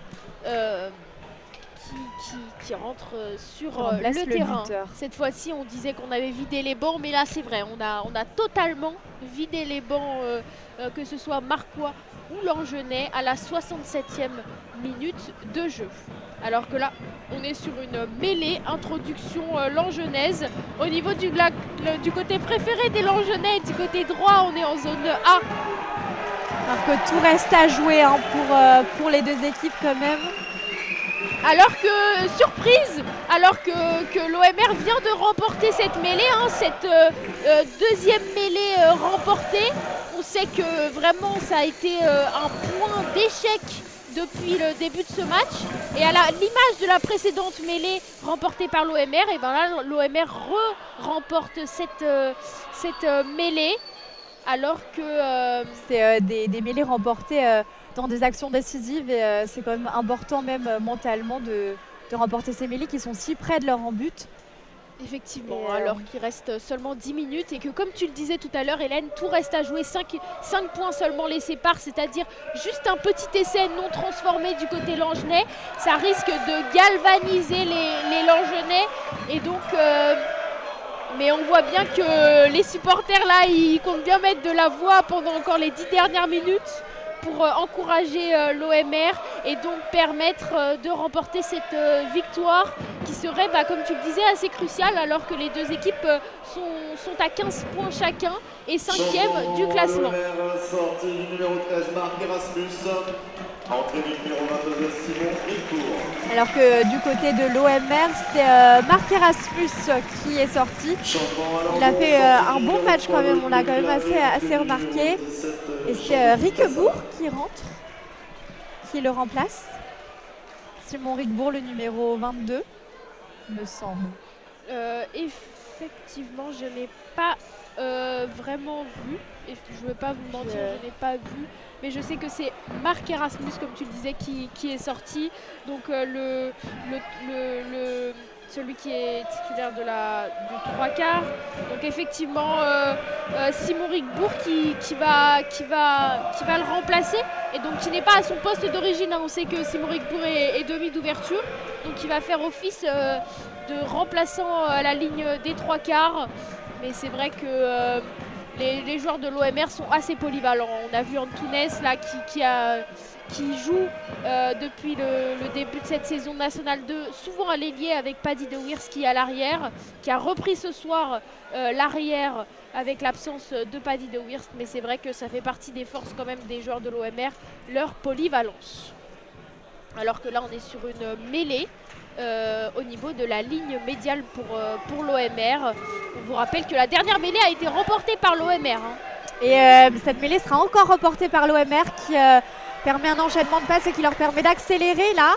qui rentre sur le terrain.
Buteur.
Cette fois-ci, on disait qu'on avait vidé les bancs, mais là, c'est vrai, on a totalement vidé les bancs, que ce soit Marquois ou Langenais, à la 67e minute de jeu. Alors que là, on est sur une mêlée, introduction langenaise. Au niveau du côté préféré des Langenais, du côté droit, on est en zone A.
Alors que tout reste à jouer pour les deux équipes quand même.
Alors que, surprise, alors que l'OMR vient de remporter cette mêlée, cette deuxième mêlée remportée. On sait que vraiment ça a été un point d'échec depuis le début de ce match. Et à l'image de la précédente mêlée remportée par l'OMR, et ben là l'OMR remporte cette mêlée. Alors que
c'est des mêlées remportées dans des actions décisives et c'est quand même important même mentalement de remporter ces mêlées qui sont si près de leur en but.
Effectivement, alors qu'il reste seulement 10 minutes et que, comme tu le disais tout à l'heure, Hélène, tout reste à jouer. 5 points seulement les séparent, c'est-à-dire juste un petit essai non transformé du côté Langenais. Ça risque de galvaniser les Langenais. Et donc, mais on voit bien que les supporters là, ils comptent bien mettre de la voix pendant encore les 10 dernières minutes pour encourager l'OMR et donc permettre de remporter cette victoire qui serait, comme tu le disais, assez cruciale alors que les deux équipes sont à 15 points chacun et 5e du classement.
Sortie du numéro 13, Marc Erasmus. Entrée du numéro 22, Simon Ricourt.
Alors que du côté de l'OMR, c'est Marc Erasmus qui est sorti. Il a fait un bon match quand même, on l'a quand même assez remarqué. Et c'est Riquebourg qui rentre, qui le remplace. Simon Riquebourg, le numéro 22, me semble.
Effectivement, je n'ai pas vraiment vu. Et je ne vais pas vous mentir, je n'ai pas vu. Mais je sais que c'est Marc Erasmus, comme tu le disais, qui est sorti. Donc celui qui est titulaire du 3/4. Donc effectivement, Simon Riquebourg qui va le remplacer. Et donc qui n'est pas à son poste d'origine. On sait que Simon Riquebourg est demi d'ouverture. Donc il va faire office de remplaçant à la ligne des 3/4. Mais c'est vrai que les joueurs de l'OMR sont assez polyvalents. On a vu Antunes là qui joue depuis le début de cette saison nationale 2, souvent à l'ailier avec Paddy de Wierski à l'arrière, qui a repris ce soir l'arrière avec l'absence de Paddy de Wiersk, mais c'est vrai que ça fait partie des forces quand même des joueurs de l'OMR, leur polyvalence. Alors que là on est sur une mêlée au niveau de la ligne médiale pour l'OMR. On vous rappelle que la dernière mêlée a été remportée par l'OMR.
Et cette mêlée sera encore remportée par l'OMR qui permet un enchaînement de passes et qui leur permet d'accélérer là.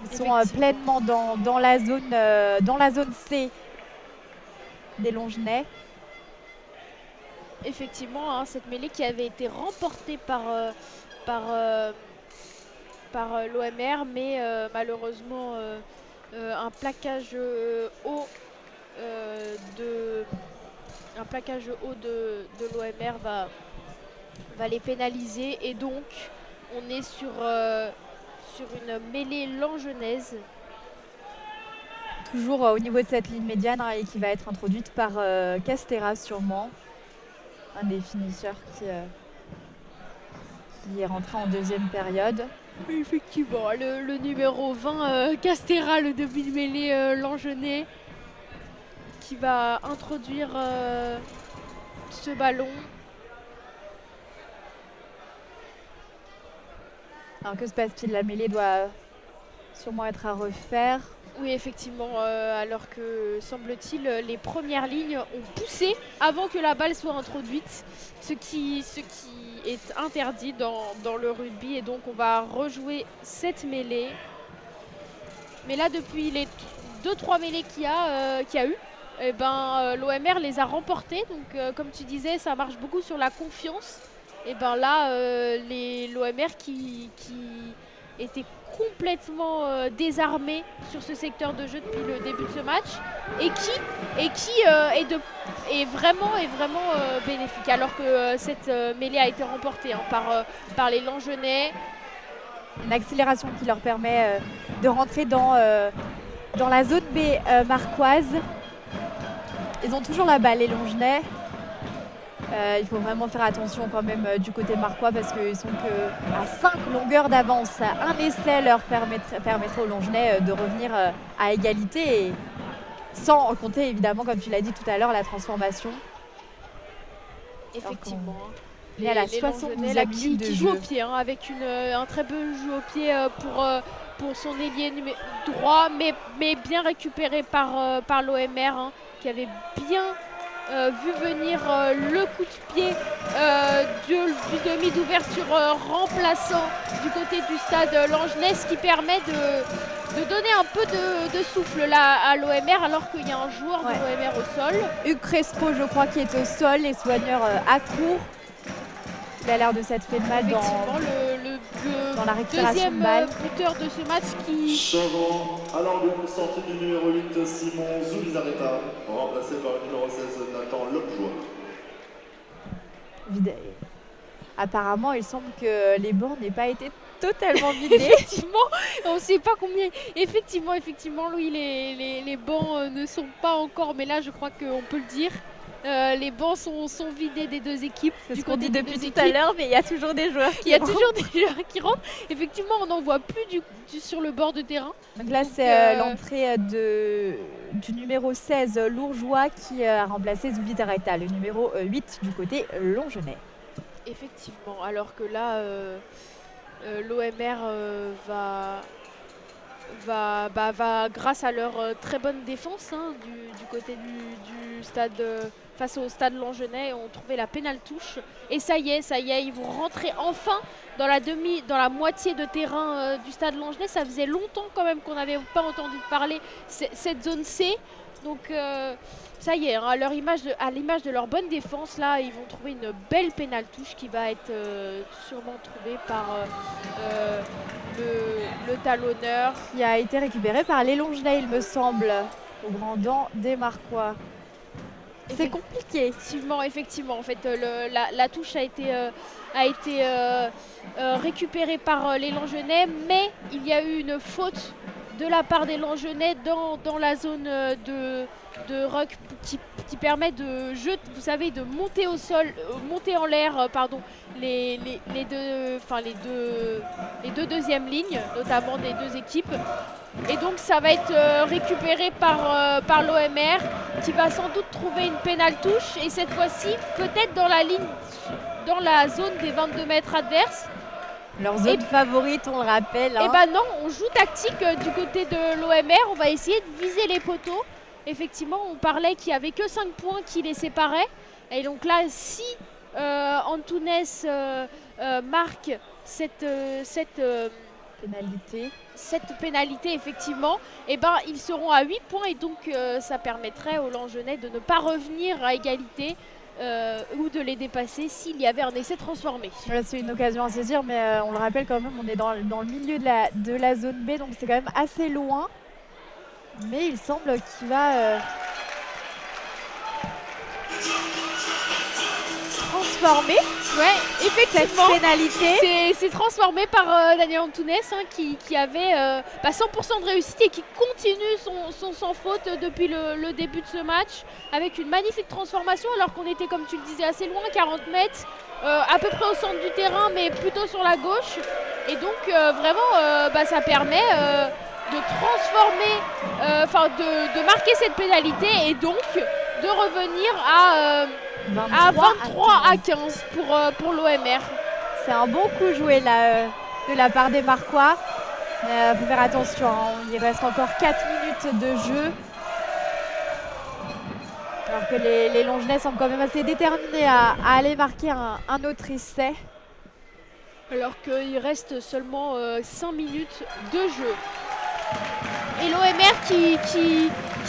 Ils sont pleinement dans la zone C des Longenais.
Effectivement, hein, cette mêlée qui avait été remportée par l'OMR, mais malheureusement un plaquage haut de l'OMR va les pénaliser, et donc on est sur une mêlée langenaise.
Toujours au niveau de cette ligne médiane et qui va être introduite par Castera sûrement, un des finisseurs qui est rentré en deuxième période.
Effectivement, le numéro 20, Castera, le demi de mêlée langenais, qui va introduire ce ballon.
Alors que se passe-t-il? La mêlée doit sûrement être à refaire.
Oui, effectivement, alors que, semble-t-il, les premières lignes ont poussé avant que la balle soit introduite, ce qui est interdit dans le rugby, et donc on va rejouer cette mêlée. Mais là, depuis les 2-3 mêlées qu'il y a eu, eh ben, l'OMR les a remportées. Donc, comme tu disais, ça marche beaucoup sur la confiance. Et ben là, l'OMR qui était complètement désarmé sur ce secteur de jeu depuis le début de ce match, et qui est vraiment bénéfique, alors que cette mêlée a été remportée par les Langenais.
Une accélération qui leur permet de rentrer dans la zone B marquoise. Ils ont toujours la balle, les Longenais. Il faut vraiment faire attention quand même du côté marquois, parce qu'ils sont qu'à 5 longueurs d'avance. Un essai leur permettrait aux Longenais de revenir à égalité, et sans compter évidemment, comme tu l'as dit tout à l'heure, la transformation.
Effectivement.
Il y a la 72e minute de
qui
jeu.
joue au pied, hein, avec un très beau jeu au pied pour son ailier droit, mais bien récupéré par l'OMR, hein, qui avait bien vu venir le coup de pied du demi d'ouverture remplaçant du côté du stade Langenais, qui permet de donner un peu de souffle là à l'OMR, alors qu'il y a un joueur de l'OMR au sol.
Hugues Crespo, je crois, qui est au sol, les soigneurs à court. Il a l'air de s'être fait mal dans la récupération
deuxième
de balle.
buteur de ce match qui...
Changement à l'angle, sortie du numéro 8, Simon Zoulizarreta, remplacé par le numéro 16, Nathan Lobjoie.
Apparemment, il semble que les bords n'aient pas été totalement vidés.
Effectivement, on ne sait pas combien... Effectivement, oui, les bancs ne sont pas encore... Mais là, je crois qu'on peut le dire. Les bancs sont vidés des deux équipes.
C'est ce qu'on dit depuis tout à l'heure, mais il y a toujours des joueurs qui rentrent.
Toujours des joueurs qui rentrent. Effectivement, on n'en voit plus sur le bord de terrain.
Donc là, c'est l'entrée du numéro 16, Lourgeois, qui a remplacé Zoulizarreta, le numéro 8 du côté Longenais.
Effectivement, alors que là, l'OMR va, grâce à leur très bonne défense, hein, du côté du stade, face au stade Langenais, ont trouvé la pénale touche. Et ça y est, ils vont rentrer enfin dans la moitié de terrain du stade Langenais. Ça faisait longtemps quand même qu'on n'avait pas entendu parler cette zone C. Donc ça y est, hein, à l'image de leur bonne défense, là, ils vont trouver une belle pénale touche qui va être sûrement trouvée par le talonneur.
Qui a été récupéré par les Longenais, il me semble, au grand dent des Marquois. C'est compliqué.
Effectivement. En fait, la touche a été récupérée par les Langenais, mais il y a eu une faute de la part des Langenais dans la zone ruck qui permet de jeter, vous savez, de monter au sol, monter en l'air, pardon, les deux deuxièmes lignes, notamment des deux équipes. Et donc ça va être récupéré par l'OMR qui va sans doute trouver une pénale touche et cette fois-ci peut-être dans la zone des 22 mètres adverses.
Leur zone favorite, on le rappelle.
Eh ben non, on joue tactique du côté de l'OMR, on va essayer de viser les poteaux. Effectivement, on parlait qu'il n'y avait que 5 points qui les séparaient. Et donc là, si Antunes marque cette pénalité, effectivement, eh ben, ils seront à 8 points et donc ça permettrait aux Langenais de ne pas revenir à égalité ou de les dépasser s'il y avait un essai transformé.
Voilà, c'est une occasion à saisir, mais on le rappelle quand même, on est dans le milieu de la zone B, donc c'est quand même assez loin. Mais il semble qu'il va transformer cette pénalité.
C'est transformé par Daniel Antunes qui avait 100% de réussite et qui continue son sans faute depuis le début de ce match avec une magnifique transformation alors qu'on était, comme tu le disais, assez loin, 40 mètres, à peu près au centre du terrain mais plutôt sur la gauche. Et donc vraiment ça permet de transformer, de marquer cette pénalité et donc de revenir à 23 à 15 pour l'OMR.
C'est un bon coup joué là, de la part des Marquois. Il faut faire attention, hein, il reste encore 4 minutes de jeu. Alors que les Longenais semblent quand même assez déterminés à aller marquer un autre essai.
Alors qu'il reste seulement 5 minutes de jeu. Et l'OMR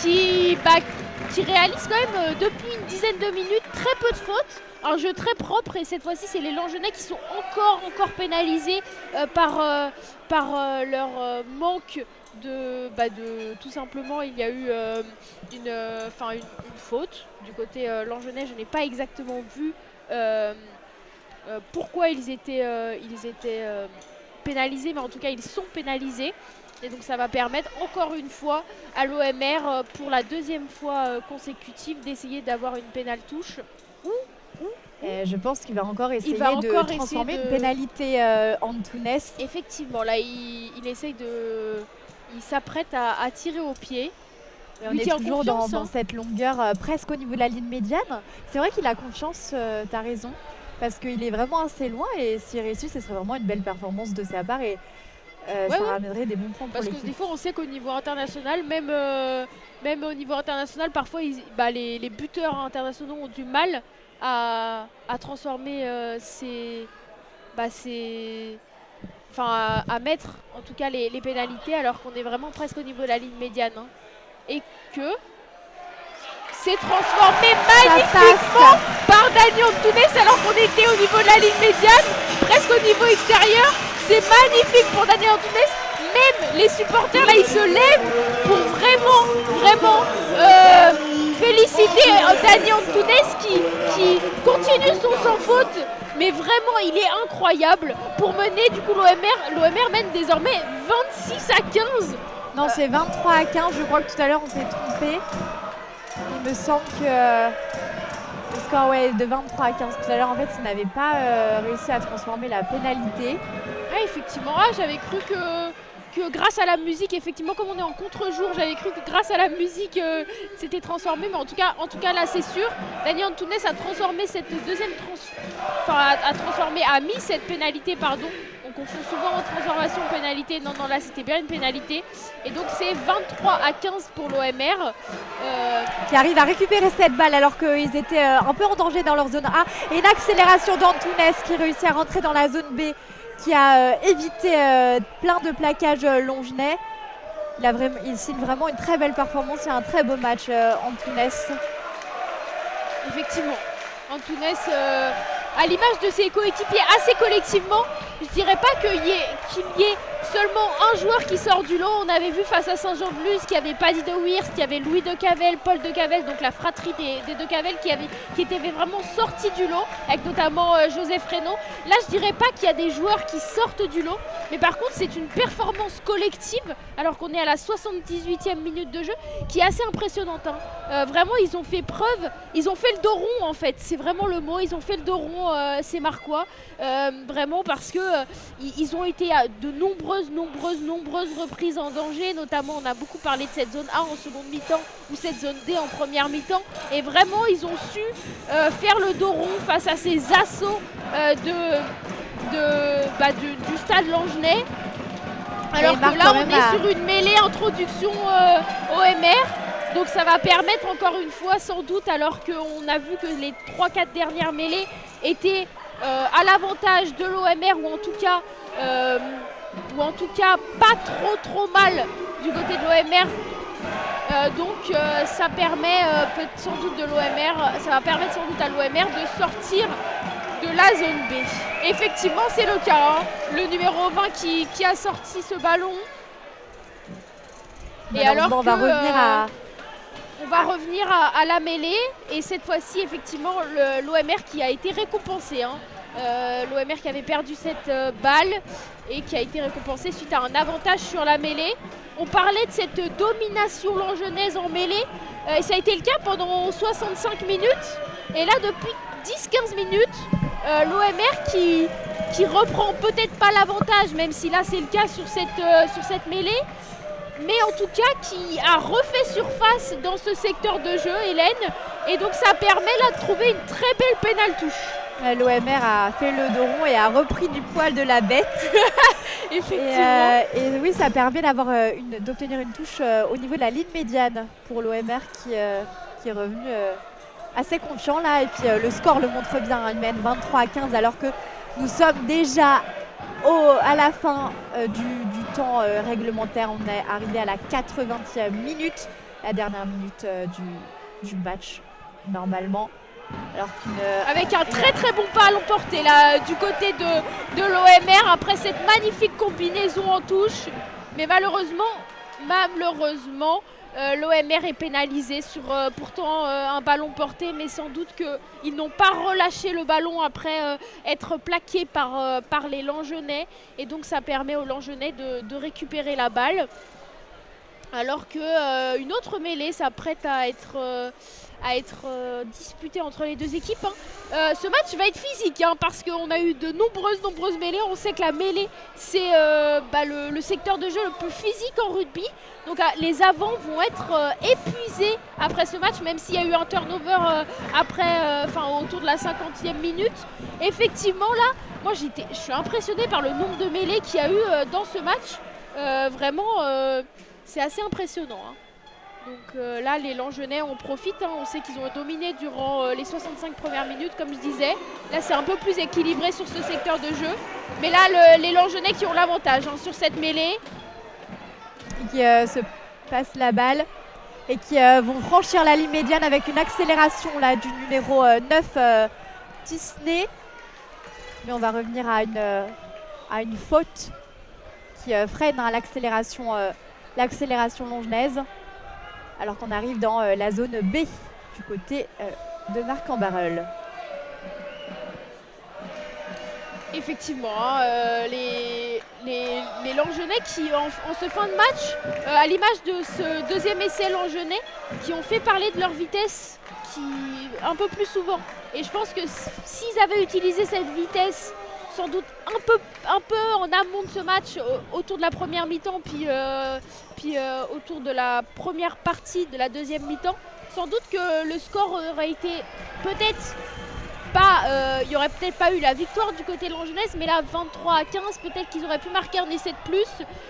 qui réalise quand même depuis une dizaine de minutes très peu de fautes. Un jeu très propre et cette fois-ci c'est les Langenais qui sont encore pénalisés par leur manque de tout simplement il y a eu une faute du côté Langenais. Je n'ai pas exactement vu pourquoi ils étaient pénalisés, mais en tout cas ils sont pénalisés. Et donc ça va permettre encore une fois à l'OMR pour la deuxième fois consécutive d'essayer d'avoir une pénale touche.
Et je pense qu'il va encore essayer de transformer une pénalité Antunes.
Effectivement, là il s'apprête à tirer au pied.
Et on est toujours dans cette longueur presque au niveau de la ligne médiane. C'est vrai qu'il a confiance, tu as raison, parce qu'il est vraiment assez loin et s'il réussit, ce serait vraiment une belle performance de sa part. Et ça ramènerait des bons points pour l'équipe.
Parce que des fois, on sait qu'au niveau international, même au niveau international, parfois, les buteurs internationaux ont du mal à transformer à mettre en tout cas les pénalités, alors qu'on est vraiment presque au niveau de la ligne médiane. Hein. Et que c'est transformé magnifiquement par Daniel Antunes, alors qu'on était au niveau de la ligne médiane, presque au niveau extérieur. C'est magnifique pour Daniel Antunes. Même les supporters là ils se lèvent pour vraiment féliciter Daniel Antunes qui continue son sans faute. Mais vraiment il est incroyable pour mener du coup l'OMR mène désormais 26 à 15.
Non, c'est 23 à 15, je crois que tout à l'heure on s'est trompé. Il me semble que le score de 23 à 15 tout à l'heure, en fait, il n'avait pas réussi à transformer la pénalité.
Ah, effectivement, j'avais cru que grâce à la musique, effectivement, comme on est en contre-jour, j'avais cru que grâce à la musique, c'était transformé. Mais en tout cas là, c'est sûr. Daniel Antunes a transformé cette deuxième a mis cette pénalité, pardon. On confond souvent en transformation pénalité. Non, là, c'était bien une pénalité. Et donc, c'est 23 à 15 pour l'OMR.
Qui arrive à récupérer cette balle alors qu'ils étaient un peu en danger dans leur zone A. Et une accélération d'Antunes qui réussit à rentrer dans la zone B, qui a évité plein de plaquages longenais. Il signe vraiment une très belle performance et un très beau match, Antunes.
Effectivement, Antunes, à l'image de ses coéquipiers assez collectivement, je dirais pas qu'il y ait seulement un joueur qui sort du lot. On avait vu face à Saint-Jean-de-Luz qu'il y avait Paddy de Weerst, qu'il y avait Louis de Cavel, Paul de Cavel, donc la fratrie des de Cavel qui était vraiment sortis du lot, avec notamment Joseph Reynaud. Là, je dirais pas qu'il y a des joueurs qui sortent du lot, mais par contre, c'est une performance collective, alors qu'on est à la 78e minute de jeu, qui est assez impressionnante. Vraiment, ils ont fait preuve, ils ont fait le dos rond en fait, c'est vraiment le mot, ils ont fait le dos rond, ces Marquois, vraiment parce que ils ont été à de nombreuses reprises en danger, notamment on a beaucoup parlé de cette zone A en seconde mi-temps ou cette zone D en première mi-temps, et vraiment ils ont su faire le dos rond face à ces assauts du stade Langenais. Alors que là on est sur une mêlée introduction OMR, donc ça va permettre encore une fois sans doute, alors qu'on a vu que les 3-4 dernières mêlées étaient à l'avantage de l'OMR, ou en tout cas pas trop mal du côté de l'OMR. Donc ça permet sans doute ça va permettre sans doute à l'OMR de sortir de la zone B. Effectivement, c'est le cas. Le numéro 20 qui a sorti ce ballon. Et alors
on va
revenir à la mêlée, et cette fois-ci effectivement l'OMR qui a été récompensé. L'OMR qui avait perdu cette balle et qui a été récompensé suite à un avantage sur la mêlée. On parlait de cette domination langenaise en mêlée, et ça a été le cas pendant 65 minutes. Et là, depuis 10-15 minutes, l'OMR qui reprend peut-être pas l'avantage, même si là c'est le cas sur cette mêlée, mais en tout cas qui a refait surface dans ce secteur de jeu, Hélène, et donc ça permet là de trouver une très belle pénale touche.
L'OMR a fait le dos rond et a repris du poil de la bête.
Effectivement.
Et oui, ça permet d'obtenir une touche au niveau de la ligne médiane pour l'OMR qui est revenu assez confiant là. Et puis le score le montre bien, il mène 23-15 alors que nous sommes déjà à la fin du temps réglementaire. On est arrivé à la 80e minute, la dernière minute du match normalement.
Avec un très bon ballon porté là du côté de l'OMR après cette magnifique combinaison en touche. Mais malheureusement, l'OMR est pénalisé sur pourtant un ballon porté, mais sans doute qu'ils n'ont pas relâché le ballon après être plaqué par les Langenais, et donc ça permet aux Langenais de récupérer la balle. Alors qu'une autre mêlée s'apprête à être disputée entre les deux équipes. Ce match va être physique parce qu'on a eu de nombreuses mêlées. On sait que la mêlée, c'est le secteur de jeu le plus physique en rugby. Donc les avants vont être épuisés après ce match, même s'il y a eu un turnover autour de la 50e minute. Effectivement, là, moi je suis impressionnée par le nombre de mêlées qu'il y a eu dans ce match. Vraiment, c'est assez impressionnant. Donc là, les Langenais en profitent. On sait qu'ils ont dominé durant les 65 premières minutes, comme je disais. Là, c'est un peu plus équilibré sur ce secteur de jeu. Mais là, les Langenais qui ont l'avantage sur cette mêlée.
Qui se passent la balle et qui vont franchir la ligne médiane avec une accélération là, du numéro 9, Disney. Mais on va revenir à une faute qui freine l'accélération longenaise, alors qu'on arrive dans la zone B du côté de Marc-en-Barœul.
Effectivement, les Langenais qui, en ce fin de match, à l'image de ce deuxième essai Langenais, qui ont fait parler de leur vitesse un peu plus souvent. Et je pense que s'ils avaient utilisé cette vitesse sans doute un peu en amont de ce match, autour de la première mi-temps, puis autour de la première partie de la deuxième mi-temps, sans doute que le score aurait été peut-être pas, il n'y aurait peut-être pas eu la victoire du côté de Langenaise, mais là 23-15, peut-être qu'ils auraient pu marquer un essai de plus,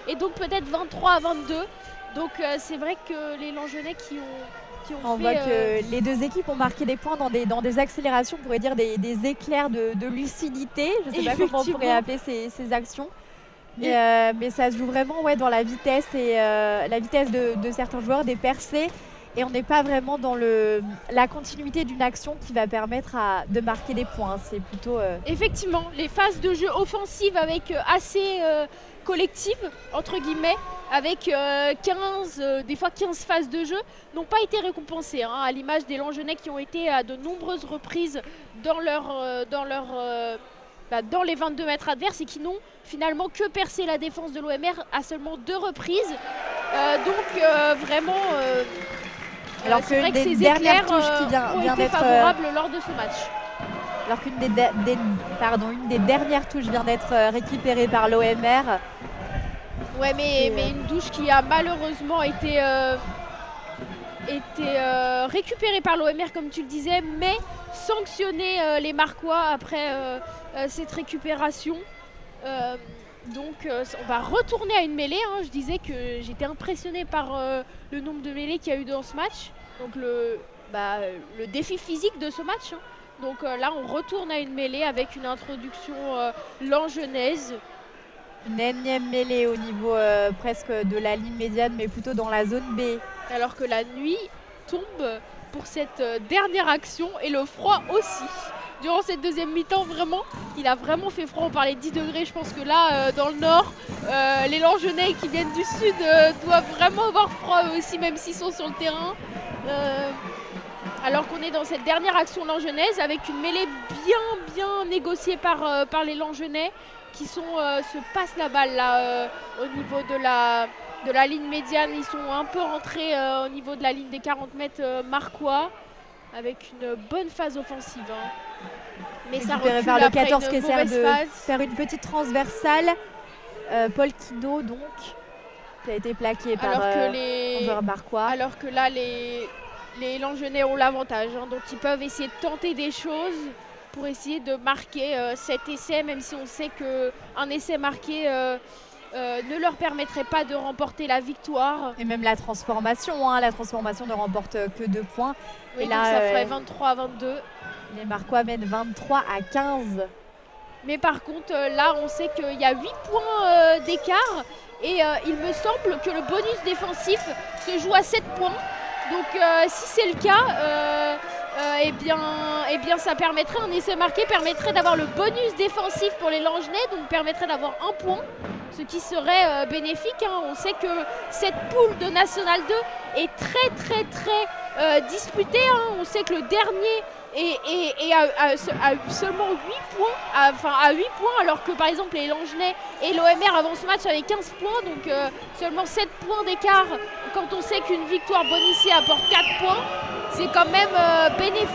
et donc peut-être 23-22. Donc c'est vrai que les Langenais qui ont
voit que les deux équipes ont marqué des points dans des accélérations, on pourrait dire des éclairs de lucidité. Je ne sais pas comment on pourrait appeler ces actions. Mais ça se joue vraiment dans la vitesse et la vitesse de certains joueurs, des percées et on n'est pas vraiment dans la continuité d'une action qui va permettre de marquer des points. C'est plutôt...
Effectivement, les phases de jeu offensives avec assez collectives, entre guillemets, avec des fois 15 phases de jeu, n'ont pas été récompensées, hein, à l'image des Langenais qui ont été à de nombreuses reprises dans les 22 mètres adverses et qui n'ont finalement que percé la défense de l'OMR à seulement 2 reprises. Vraiment...
alors
c'est vrai
que
que
des
ces
dernières
éclairs
touches qui
ont
vient
été
d'être
favorables lors de ce match.
alors qu'une une des dernières touches vient d'être récupérée par l'OMR.
Ouais, mais une touche qui a malheureusement été récupérée par l'OMR, comme tu le disais, mais sanctionner les Marquois après cette récupération. On va retourner à une mêlée, hein. Je disais que j'étais impressionnée par le nombre de mêlées qu'il y a eu dans ce match. Donc le défi physique de ce match, hein. Donc là, on retourne à une mêlée avec une introduction langenaise.
Une énième mêlée au niveau presque de la ligne médiane, mais plutôt dans la zone B.
Alors que la nuit tombe pour cette dernière action et le froid aussi. Durant cette deuxième mi-temps, vraiment, il a vraiment fait froid. On parlait de 10 degrés. Je pense que là, dans le nord, les Langenais qui viennent du sud doivent vraiment avoir froid eux aussi, même s'ils sont sur le terrain. Alors qu'on est dans cette dernière action langenaise avec une mêlée bien négociée par les Langenais qui se passent la balle là au niveau de la ligne médiane. Ils sont un peu rentrés au niveau de la ligne des 40 mètres marquois avec une bonne phase offensive, hein. Mais ça recule
par le
après
14
une
qui essaie
mauvaise
de
phase.
faire une petite transversale. Paul Quino donc qui a été plaqué par un joueur marquois.
Alors que là les Langenais ont l'avantage, hein, donc ils peuvent essayer de tenter des choses pour essayer de marquer cet essai, même si on sait qu'un essai marqué ne leur permettrait pas de remporter la victoire.
Et même la transformation, hein, ne remporte que 2 points.
Oui,
et
donc
là,
ça ferait 23-22.
Les Marquois mènent 23-15.
Mais par contre, là, on sait qu'il y a 8 points d'écart. Et il me semble que le bonus défensif se joue à 7 points. Donc si c'est le cas, eh bien ça permettrait, un essai marqué permettrait d'avoir le bonus défensif pour les Langenais, donc permettrait d'avoir 1 point, ce qui serait bénéfique, hein. On sait que cette poule de National 2 est très disputée, hein. On sait que le dernier a seulement 8 points, à 8 points, alors que par exemple les Langenais et l'OMR avant ce match avaient 15 points, donc seulement 7 points d'écart. Quand on sait qu'une victoire bonifiée apporte 4 points, c'est quand même bénéfique.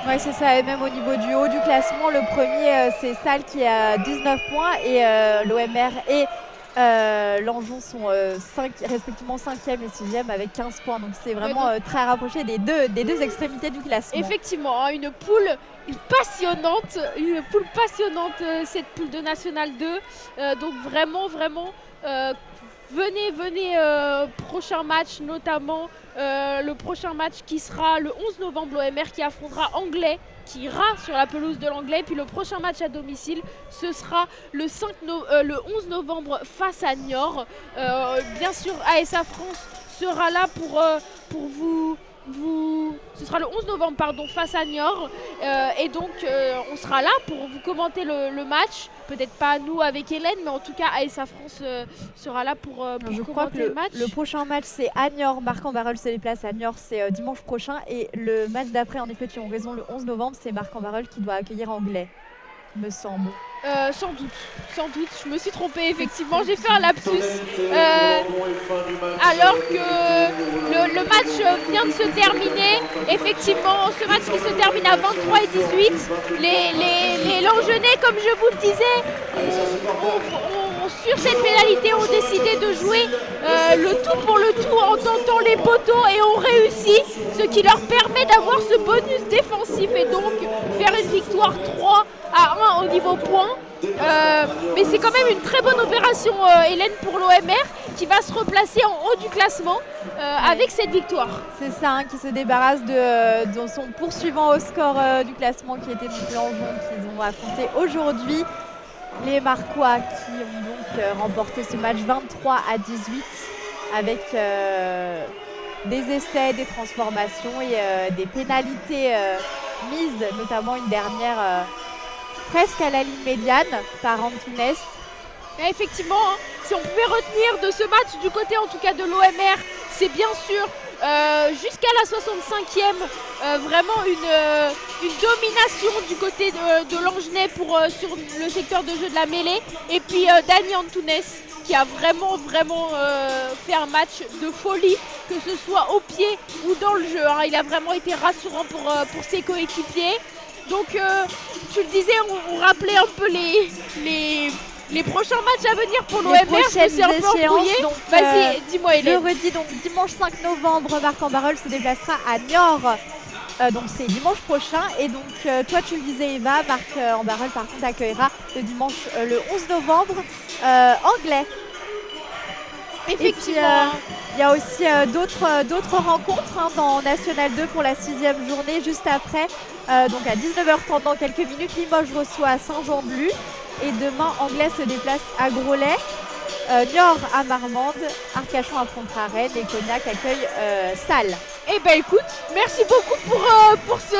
Oui, c'est ça. Et même au niveau du haut du classement, le premier, c'est Salles qui a 19 points et l'OMR et Langeon sont respectivement 5e et 6e avec 15 points. Donc c'est vraiment très rapproché des deux extrémités du classement.
Effectivement, hein, une poule passionnante, cette poule de National 2. Donc vraiment, venez, prochain match, notamment le prochain match qui sera le 11 novembre, l'OMR qui affrontera Anglais, qui ira sur la pelouse de l'Anglais. Puis le prochain match à domicile, ce sera le 11 novembre face à Niort. Bien sûr, ASA France sera là pour vous... Ce sera le 11 novembre face à Niort. Et donc, on sera là pour vous commenter le match. Peut-être pas nous avec Hélène, mais en tout cas, ASA France sera là pour commenter le match.
Le prochain match, c'est à Niort. Marc-en-Barœul se déplace à Niort, c'est dimanche prochain. Et le match d'après, en effet, tu as raison, le 11 novembre, c'est Marc-en-Barœul qui doit accueillir Anglais, me semble.
Sans doute, je me suis trompée, effectivement, j'ai fait un lapsus. Alors que le match vient de se terminer, effectivement, ce match qui se termine à 23 et 18, les Langenais, comme je vous le disais, sur cette pénalité, ont décidé de jouer le tout pour le tout en tentant les poteaux et ont réussi, ce qui leur permet d'avoir ce bonus défensif et donc faire une victoire 3-1 au niveau points. Mais c'est quand même une très bonne opération, Hélène, pour l'OMR qui va se replacer en haut du classement avec cette victoire.
C'est ça, hein, qui se débarrasse de son poursuivant au score du classement qui était donc Langeon, qu'ils ont affronté aujourd'hui. Les Marquois qui ont donc remporté ce match 23-18 avec des essais, des transformations et des pénalités mises, notamment une dernière presque à la ligne médiane par Antunes.
Et effectivement, hein, si on pouvait retenir de ce match du côté en tout cas de l'OMR, c'est bien sûr jusqu'à la 65e vraiment une domination du côté de Langenais sur le secteur de jeu de la mêlée. Et puis Dani Antunes qui a vraiment fait un match de folie, que ce soit au pied ou dans le jeu. Hein. Il a vraiment été rassurant pour ses coéquipiers. Donc tu le disais, on rappelait un peu les prochains matchs à venir pour l'OMR. Je me suis un peu embrouillée. Vas-y, dis-moi Hélène.
Je redis, donc dimanche 5 novembre, Marc en Barœul se déplacera à Niort. Donc c'est dimanche prochain. Et donc toi tu le disais Eva, Marc en Barœul par contre accueillera le dimanche le 11 novembre Anglais.
Effectivement.
Il y a aussi d'autres rencontres hein, dans National 2 pour la 6e journée. Juste après, donc à 19h30 dans quelques minutes, Limoges reçoit Saint-Jean-de-Luz. Et demain, Anglais se déplace à Groslay, Niort à Marmande, Arcachon affrontera Rennes et Cognac accueille Salles.
Eh ben écoute, merci beaucoup pour ce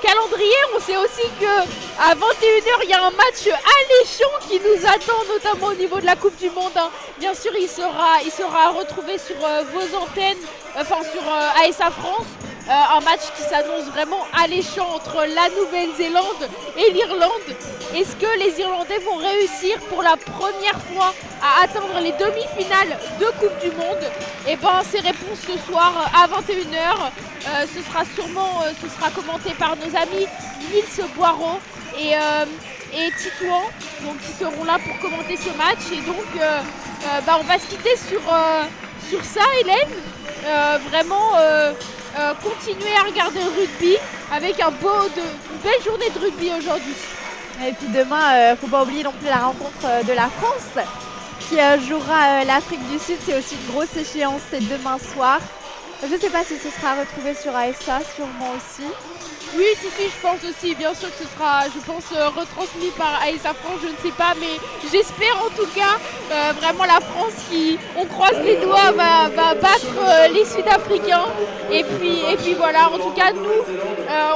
calendrier. On sait aussi qu'à 21h, il y a un match alléchant qui nous attend, notamment au niveau de la Coupe du Monde. Hein. Bien sûr, il sera retrouvé sur vos antennes, enfin sur ASA France. Un match qui s'annonce vraiment alléchant entre la Nouvelle-Zélande et l'Irlande. Est-ce que les Irlandais vont réussir pour la première fois à atteindre les demi-finales de Coupe du Monde? Eh bien, ces réponses ce soir à 21h. Ce sera commenté par nos amis Nils Boireau et Titouan, donc qui seront là pour commenter ce match. Et donc, on va se quitter sur ça, Hélène. Continuer à regarder le rugby avec une belle journée de rugby aujourd'hui.
Et puis demain, il ne faut pas oublier non plus la rencontre de la France qui jouera l'Afrique du Sud. C'est aussi une grosse échéance, c'est demain soir. Je ne sais pas si ce sera retrouvé sur ASA, sûrement aussi.
Oui, si, je pense aussi. Bien sûr que ce sera, je pense, retransmis par ASA France, je ne sais pas, mais j'espère en tout cas vraiment la France qui, on croise les doigts, va battre les Sud-Africains. Et puis voilà, en tout cas, nous,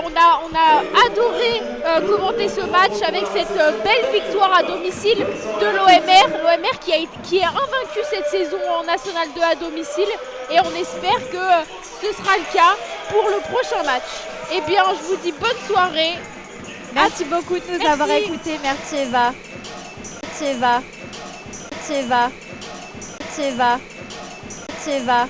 on a adoré commenter ce match avec cette belle victoire à domicile de l'OMR. L'OMR qui est invaincu cette saison en National 2 à domicile. Et on espère que ce sera le cas pour le prochain match. Eh bien, je vous dis bonne soirée.
Merci beaucoup de nous avoir écoutés. Merci Eva. Merci Eva. Merci Eva. Merci Eva. Merci Eva.